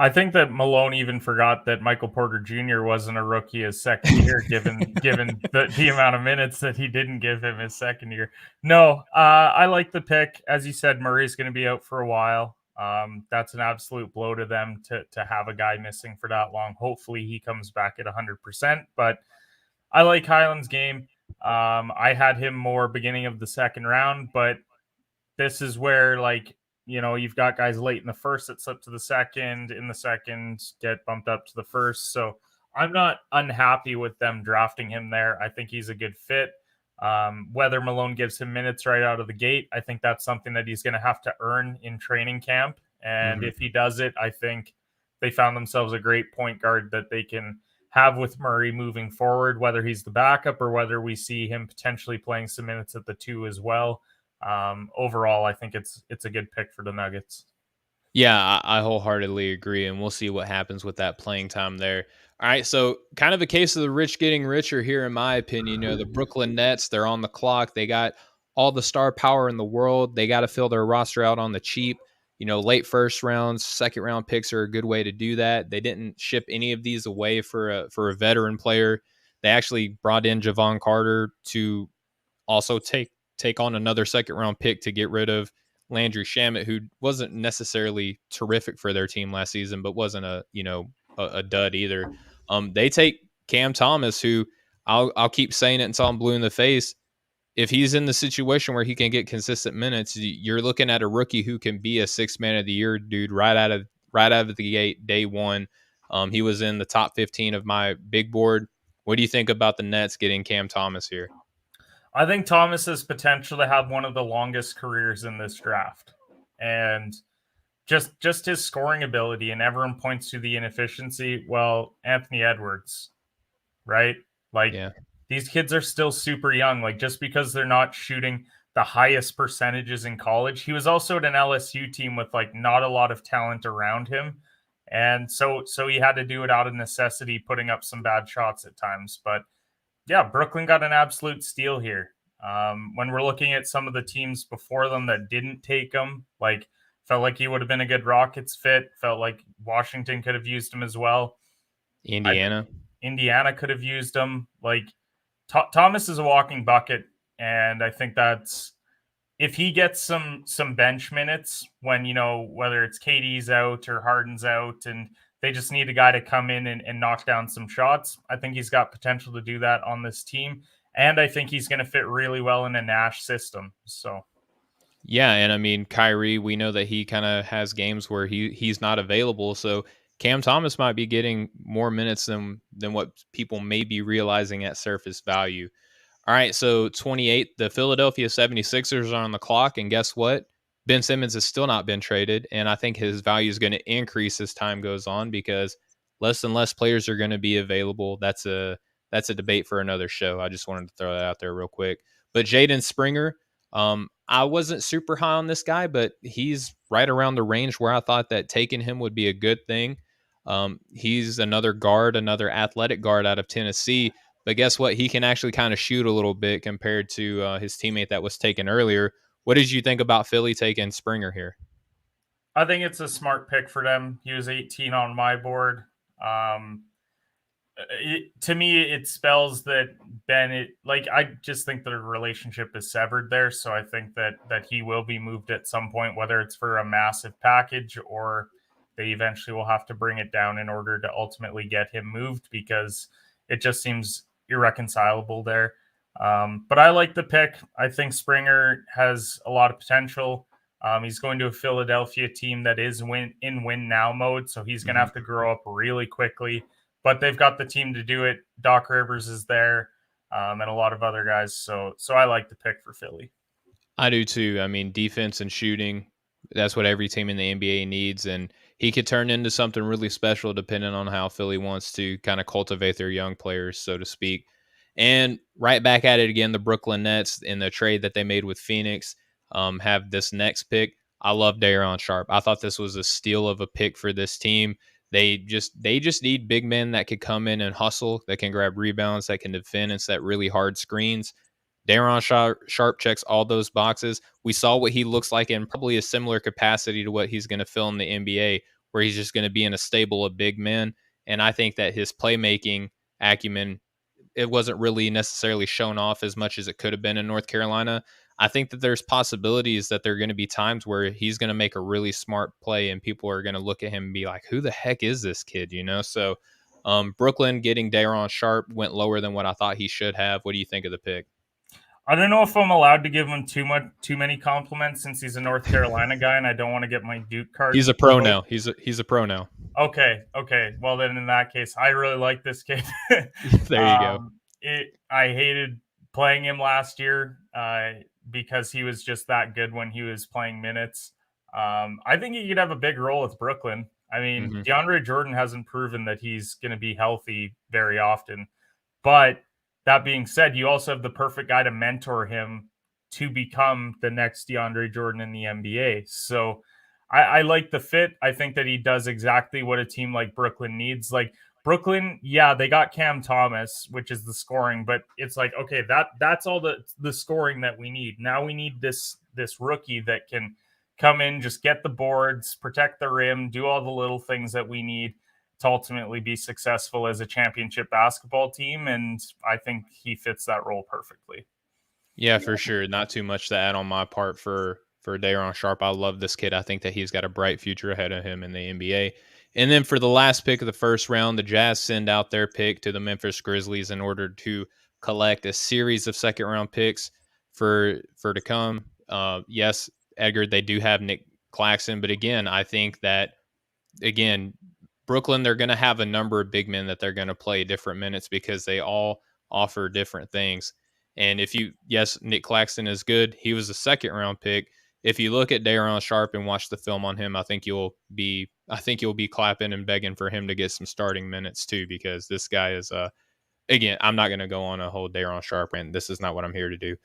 B: I think that Malone even forgot that Michael Porter Jr. wasn't a rookie his second year, given the amount of minutes that he didn't give him his second year. No, I like the pick. As you said, Murray's going to be out for a while. That's an absolute blow to them to have a guy missing for that long. Hopefully, he comes back at 100%. But I like Hyland's game. I had him more beginning of the second round, but this is where, like, you've got guys late in the first that slip to the second, in the second get bumped up to the first. So I'm not unhappy with them drafting him there. I think he's a good fit. Whether Malone gives him minutes right out of the gate, I think that's something that he's going to have to earn in training camp. And
A: Mhm.
B: if he does it, I think they found themselves a great point guard that they can have with Murray moving forward, whether he's the backup or whether we see him potentially playing some minutes at the two as well. Overall, I think it's a good pick for the Nuggets.
A: Yeah, I wholeheartedly agree, and we'll see what happens with that playing time there. All right, so kind of a case of the rich getting richer here, in my opinion. The Brooklyn Nets, they're on the clock. They got all the star power in the world. They got to fill their roster out on the cheap. Late first rounds, second round picks are a good way to do that. They didn't ship any of these away for a veteran player. They actually brought in Javon Carter to also take on another second round pick to get rid of Landry Shamet, who wasn't necessarily terrific for their team last season, but wasn't a dud either. They take Cam Thomas, who I'll keep saying it until I'm blue in the face. If he's in the situation where he can get consistent minutes, you're looking at a rookie who can be a 6 man of the year dude right out of the gate day one. He was in the top 15 of my big board. What do you think about the Nets getting Cam Thomas here?
B: I think Thomas has potential to have one of the longest careers in this draft, and just his scoring ability. And everyone points to the inefficiency. Well, Anthony Edwards, right? Like,
A: Yeah.
B: these kids are still super young. Like, just because they're not shooting the highest percentages in college, he was also at an LSU team with like not a lot of talent around him. And so he had to do it out of necessity, putting up some bad shots at times. But yeah, Brooklyn got an absolute steal here. When we're looking at some of the teams before them that didn't take him, like, felt like he would have been a good Rockets fit. Felt like Washington could have used him as well. I think
A: Indiana.
B: Indiana could have used him. Like, Thomas is a walking bucket, and I think that's, if he gets some bench minutes when, whether it's KD's out or Harden's out, and they just need a guy to come in and knock down some shots, I think he's got potential to do that on this team. And I think he's going to fit really well in a Nash system. So
A: Yeah, and I mean Kyrie, we know that he kind of has games where he's not available. So Cam Thomas might be getting more minutes than what people may be realizing at surface value. All right, so 28, the Philadelphia 76ers are on the clock, and guess what? Ben Simmons has still not been traded, and I think his value is going to increase as time goes on because less and less players are going to be available. That's a debate for another show. I just wanted to throw that out there real quick. But Jaden Springer, I wasn't super high on this guy, but he's right around the range where I thought that taking him would be a good thing. He's another guard, another athletic guard out of Tennessee, but guess what? He can actually kind of shoot a little bit compared to his teammate that was taken earlier. What did you think about Philly taking Springer here?
B: I think it's a smart pick for them. He was 18 on my board. Um, to me, it spells that Ben, like, I just think the relationship is severed there. So I think that he will be moved at some point, whether it's for a massive package or they eventually will have to bring it down in order to ultimately get him moved, because it just seems irreconcilable there. But I like the pick. I think Springer has a lot of potential. He's going to a Philadelphia team that is win now mode, so he's going to
A: Mhm.
B: have to grow up really quickly, but they've got the team to do it. Doc Rivers is there, and a lot of other guys. So I like the pick for Philly.
A: I do too. I mean, defense and shooting, that's what every team in the NBA needs. And he could turn into something really special depending on how Philly wants to kind of cultivate their young players, so to speak. And right back at it again, the Brooklyn Nets in the trade that they made with Phoenix have this next pick. I love Daron Sharp. I thought this was a steal of a pick for this team. They just need big men that could come in and hustle, that can grab rebounds, that can defend and set really hard screens. Sharp checks all those boxes. We saw what he looks like in probably a similar capacity to what he's going to fill in the NBA. where he's just going to be in a stable of big men. And I think that his playmaking acumen, it wasn't really necessarily shown off as much as it could have been in North Carolina. I think that there's possibilities that there are going to be times where he's going to make a really smart play and people are going to look at him and be like, who the heck is this kid? So Brooklyn getting Daron Sharp went lower than what I thought he should have. What do you think of the pick?
B: I don't know if I'm allowed to give him too many compliments since he's a North Carolina guy, and I don't want to get my Duke card
A: He's a pro
B: revoked.
A: now. He's a pro now.
B: Okay. Well, then in that case, I really like this kid.
A: There you go.
B: I hated playing him last year because he was just that good when he was playing minutes. I think he could have a big role with Brooklyn. I mean,
A: Hmm.
B: DeAndre Jordan hasn't proven that he's going to be healthy very often. But that being said, you also have the perfect guy to mentor him to become the next DeAndre Jordan in the NBA. So I like the fit. I think that he does exactly what a team like Brooklyn needs. Like Brooklyn, yeah, they got Cam Thomas, which is the scoring, but it's like, okay, that's all the scoring that we need. Now we need this rookie that can come in, just get the boards, protect the rim, do all the little things that we need to ultimately be successful as a championship basketball team. And I think he fits that role perfectly.
A: Yeah, for sure. Not too much to add on my part for Daron Sharp. I love this kid. I think that he's got a bright future ahead of him in the NBA. And then for the last pick of the first round, the Jazz send out their pick to the Memphis Grizzlies in order to collect a series of second round picks for to come. Yes, Edgar, they do have Nick Claxton, but again, I think that again, Brooklyn, they're going to have a number of big men that they're going to play different minutes because they all offer different things. And yes, Nick Claxton is good. He was a second round pick. If you look at Daron Sharp and watch the film on him, I think you'll be clapping and begging for him to get some starting minutes too, because this guy is again, I'm not going to go on a whole Daron Sharp rant. This is not what I'm here to do.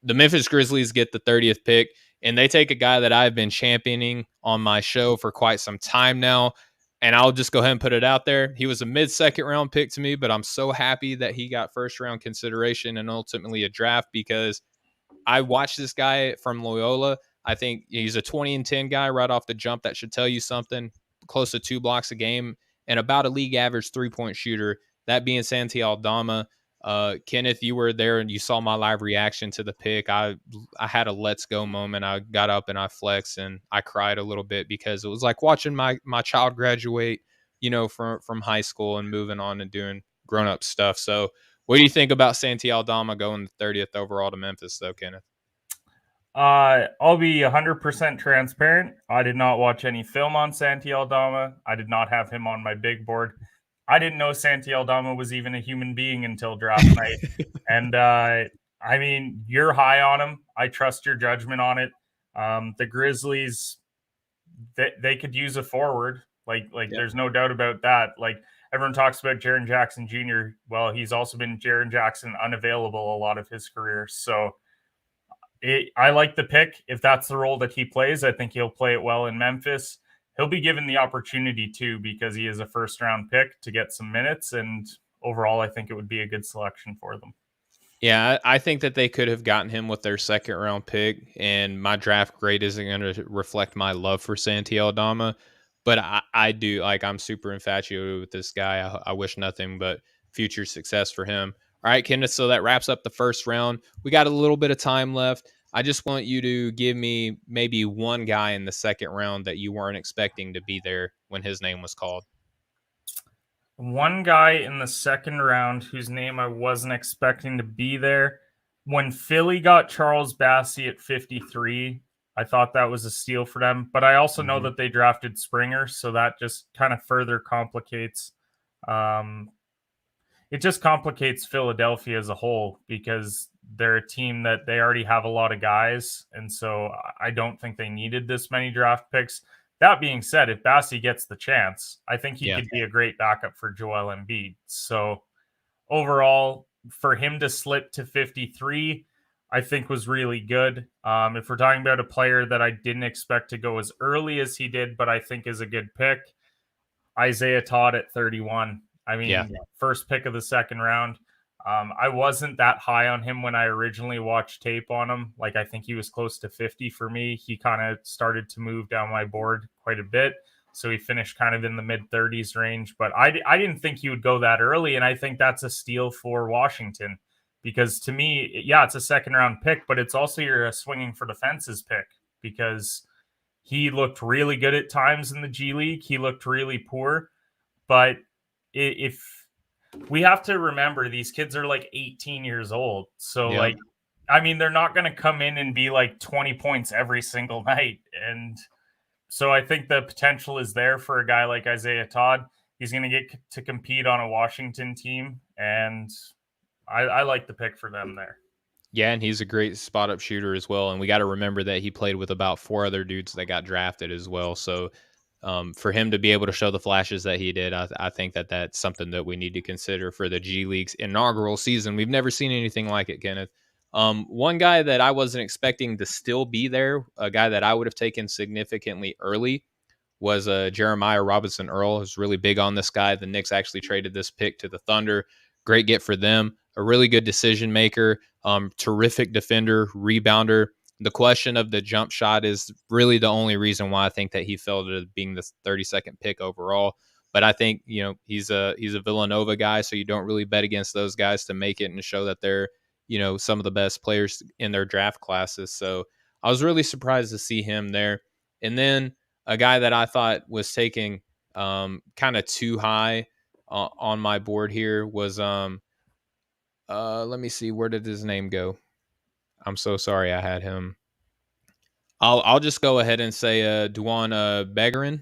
A: The Memphis Grizzlies get the 30th pick, and they take a guy that I've been championing on my show for quite some time now. And I'll just go ahead and put it out there. He was a mid-second round pick to me, but I'm so happy that he got first round consideration and ultimately a draft because I watched this guy from Loyola. I think he's a 20 and 10 guy right off the jump. That should tell you something. Close to 2 blocks a game and about a league average 3-point shooter. That being Santi Aldama. Kenneth, you were there and you saw my live reaction to the pick. I had a let's go moment. I got up and I flexed and I cried a little bit because it was like watching my child graduate, from high school and moving on and doing grown up stuff. So, what do you think about Santi Aldama going the 30th overall to Memphis, though, Kenneth?
B: I'll be 100% transparent. I did not watch any film on Santi Aldama. I did not have him on my big board. I didn't know Santi Aldama was even a human being until draft night. And I mean, you're high on him. I trust your judgment on it. The Grizzlies, they could use a forward. Like
A: Yep.
B: there's no doubt about that. Like everyone talks about Jaren Jackson Jr. Well, he's also been Jaren Jackson unavailable a lot of his career. So I like the pick. If that's the role that he plays, I think he'll play it well in Memphis. He'll be given the opportunity too because he is a first round pick to get some minutes. And overall, I think it would be a good selection for them.
A: Yeah, I think that they could have gotten him with their second round pick, and my draft grade isn't going to reflect my love for Santi Aldama. But I do like I'm super infatuated with this guy. I wish nothing but future success for him. All right, Kenneth. So that wraps up the first round. We got a little bit of time left. I just want you to give me maybe one guy in the second round that you weren't expecting to be there when his name was called.
B: One guy in the second round whose name I wasn't expecting to be there. When Philly got Charles Bassey at 53, I thought that was a steal for them. But I also know
A: Mhm.
B: that they drafted Springer, so that just kind of further complicates um, it just complicates Philadelphia as a whole because they're a team that they already have a lot of guys. And so I don't think they needed this many draft picks. That being said, if Bassey gets the chance, I think he
A: Yeah.
B: could be a great backup for Joel Embiid. So overall, for him to slip to 53, I think was really good. If we're talking about a player that I didn't expect to go as early as he did, but I think is a good pick, Isaiah Todd at 31. I
A: Yeah.
B: mean, first pick of the second round. I wasn't that high on him when I originally watched tape on him. Like, I think he was close to 50 for me. He kind of started to move down my board quite a bit. So he finished kind of in the mid 30s range. But I didn't think he would go that early. And I think that's a steal for Washington because to me, yeah, it's a second round pick, but it's also your swinging for the fences pick because he looked really good at times in the G League. He looked really poor. But if we have to remember these kids are like 18 years old. So
A: Yep.
B: like I mean they're not going to come in and be like 20 points every single night and so I think the potential is there for a guy like Isaiah Todd. He's going to get to compete on a Washington team and I like the pick for them there.
A: Yeah, and he's a great spot up shooter as well. And we got to remember that he played with about four other dudes that got drafted as well. So for him to be able to show the flashes that he did, I think that that's something that we need to consider for the G League's inaugural season. We've never seen anything like it, Kenneth. One guy that I wasn't expecting to still be there, a guy that I would have taken significantly early, was Jeremiah Robinson Earl. Who's really big on this guy. The Knicks actually traded this pick to the Thunder. Great get for them. A really good decision maker, terrific defender, rebounder. The question of the jump shot is really the only reason why I think that he fell to being the 32nd pick overall. But I think he's a Villanova guy, so you don't really bet against those guys to make it and show that they're some of the best players in their draft classes. So I was really surprised to see him there. And then a guy that I thought was taking kind of too high on my board here was let me see, where did his name go? I'm so sorry I had him. I'll just go ahead and say Duan Begarin.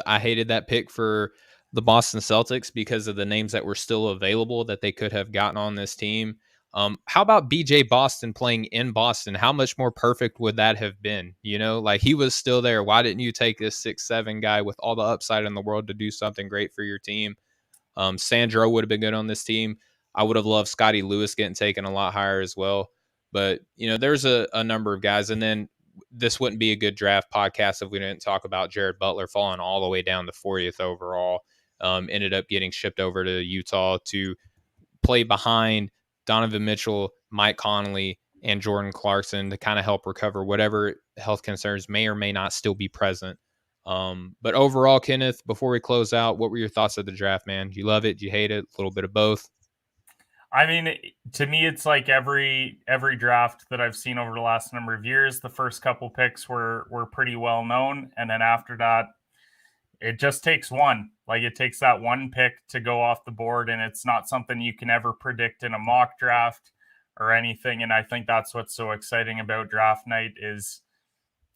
A: I hated that pick for the Boston Celtics because of the names that were still available that they could have gotten on this team. How about BJ Boston playing in Boston? How much more perfect would that have been? Like he was still there. Why didn't you take this 6'7" guy with all the upside in the world to do something great for your team? Sandro would have been good on this team. I would have loved Scotty Lewis getting taken a lot higher as well. But, there's a number of guys. And then this wouldn't be a good draft podcast if we didn't talk about Jared Butler falling all the way down to 40th overall. Ended up getting shipped over to Utah to play behind Donovan Mitchell, Mike Conley, and Jordan Clarkson to kind of help recover whatever health concerns may or may not still be present. But overall, Kenneth, before we close out, what were your thoughts of the draft, man? Do you love it? Do you hate it? A little bit of both?
B: I mean, to me, it's like every draft that I've seen over the last number of years. The first couple picks were pretty well known, and then after that, it just takes one. Like it takes that one pick to go off the board, and it's not something you can ever predict in a mock draft or anything. And I think that's what's so exciting about draft night is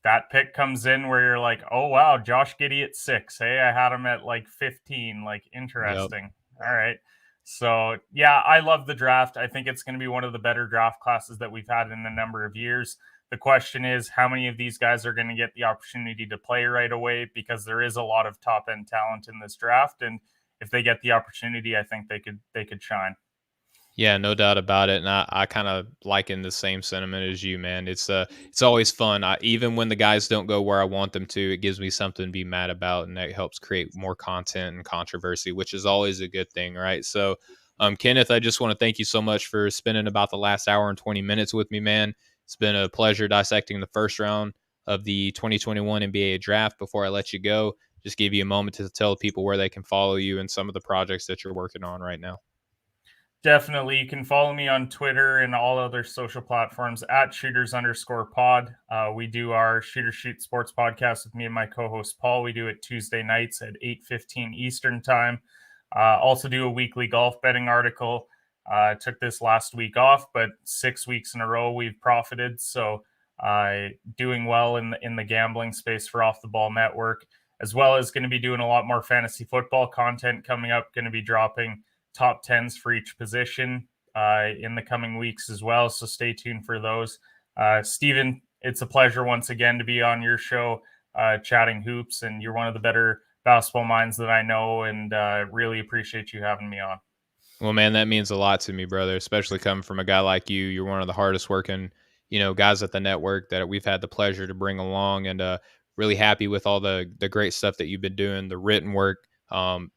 B: that pick comes in where you're like, oh wow, Josh Giddey at 6. Hey, I had him at like 15. Like
A: Yep.
B: interesting. All right. So yeah, I love the draft. I think it's going to be one of the better draft classes that we've had in a number of years. The question is, how many of these guys are going to get the opportunity to play right away? Because there is a lot of top end talent in this draft, and if they get the opportunity, I think they could shine.
A: Yeah, no doubt about it. And I kind of liken the same sentiment as you, man. It's always fun. Even when the guys don't go where I want them to, it gives me something to be mad about, and that helps create more content and controversy, which is always a good thing, right? So, Kenneth, I just want to thank you so much for spending about the last hour and 20 minutes with me, man. It's been a pleasure dissecting the first round of the 2021 NBA draft. Before I let you go, just give you a moment to tell people where they can follow you and some of the projects that you're working on right now.
B: Definitely. You can follow me on Twitter and all other social platforms at shooters_pod. We do our Shooter Shoot Sports podcast with me and my co-host Paul. We do it Tuesday nights at 8:15 Eastern time. Also do a weekly golf betting article. Took this last week off, but 6 weeks in a row we've profited. So doing well in the gambling space for Off the Ball Network, as well as going to be doing a lot more fantasy football content coming up. Going to be dropping top 10s for each position in the coming weeks as well. So stay tuned for those. Steven, it's a pleasure once again to be on your show chatting hoops, and you're one of the better basketball minds that I know, and really appreciate you having me on.
A: Well, man, that means a lot to me, brother, especially coming from a guy like you. You're one of the hardest working, guys at the network that we've had the pleasure to bring along, and really happy with all the great stuff that you've been doing, the written work,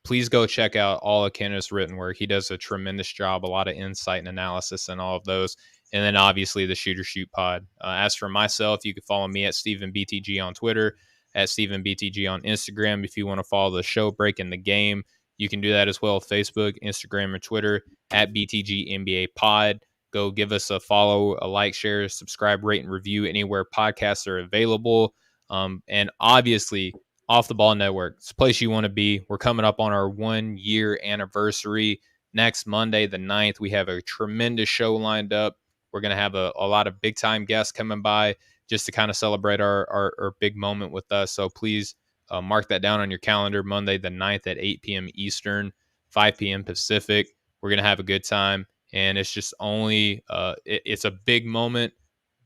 A: Please go check out all of Kenneth's written work. He does a tremendous job, a lot of insight and analysis and all of those. And then obviously the Shooter Shoot Pod. As for myself, you can follow me at StephenBTG on Twitter, at StephenBTG on Instagram. If you want to follow the show Breaking the Game, you can do that as well. Facebook, Instagram, and Twitter at BTG NBA Pod. Go give us a follow, a like, share, subscribe, rate, and review anywhere podcasts are available. And obviously, Off the Ball Network, it's a place you want to be. We're coming up on our 1 year anniversary next Monday, the 9th. We have a tremendous show lined up. We're going to have a lot of big time guests coming by just to kind of celebrate our big moment with us. So please mark that down on your calendar, Monday the 9th at 8 p.m. Eastern, 5 p.m. Pacific. We're going to have a good time. And it's just only, it's a big moment.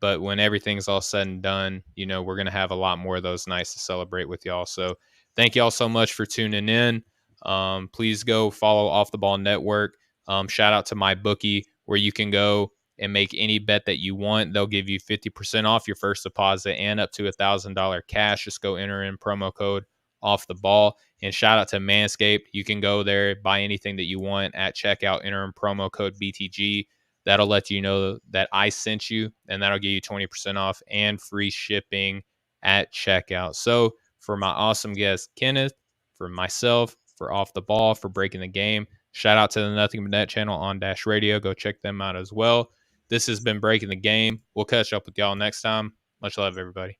A: But when everything's all said and done, we're going to have a lot more of those nights to celebrate with y'all. So thank y'all so much for tuning in. Please go follow Off the Ball Network. Shout out to my bookie, where you can go and make any bet that you want. They'll give you 50% off your first deposit and up to $1,000 cash. Just go enter in promo code Off the Ball. And shout out to Manscaped. You can go there, buy anything that you want at checkout, enter in promo code BTG. That'll let you know that I sent you, and that'll give you 20% off and free shipping at checkout. So for my awesome guest, Kenneth, for myself, for Off the Ball, for Breaking the Game, shout out to the Nothing But Net channel on Dash Radio. Go check them out as well. This has been Breaking the Game. We'll catch up with y'all next time. Much love, everybody.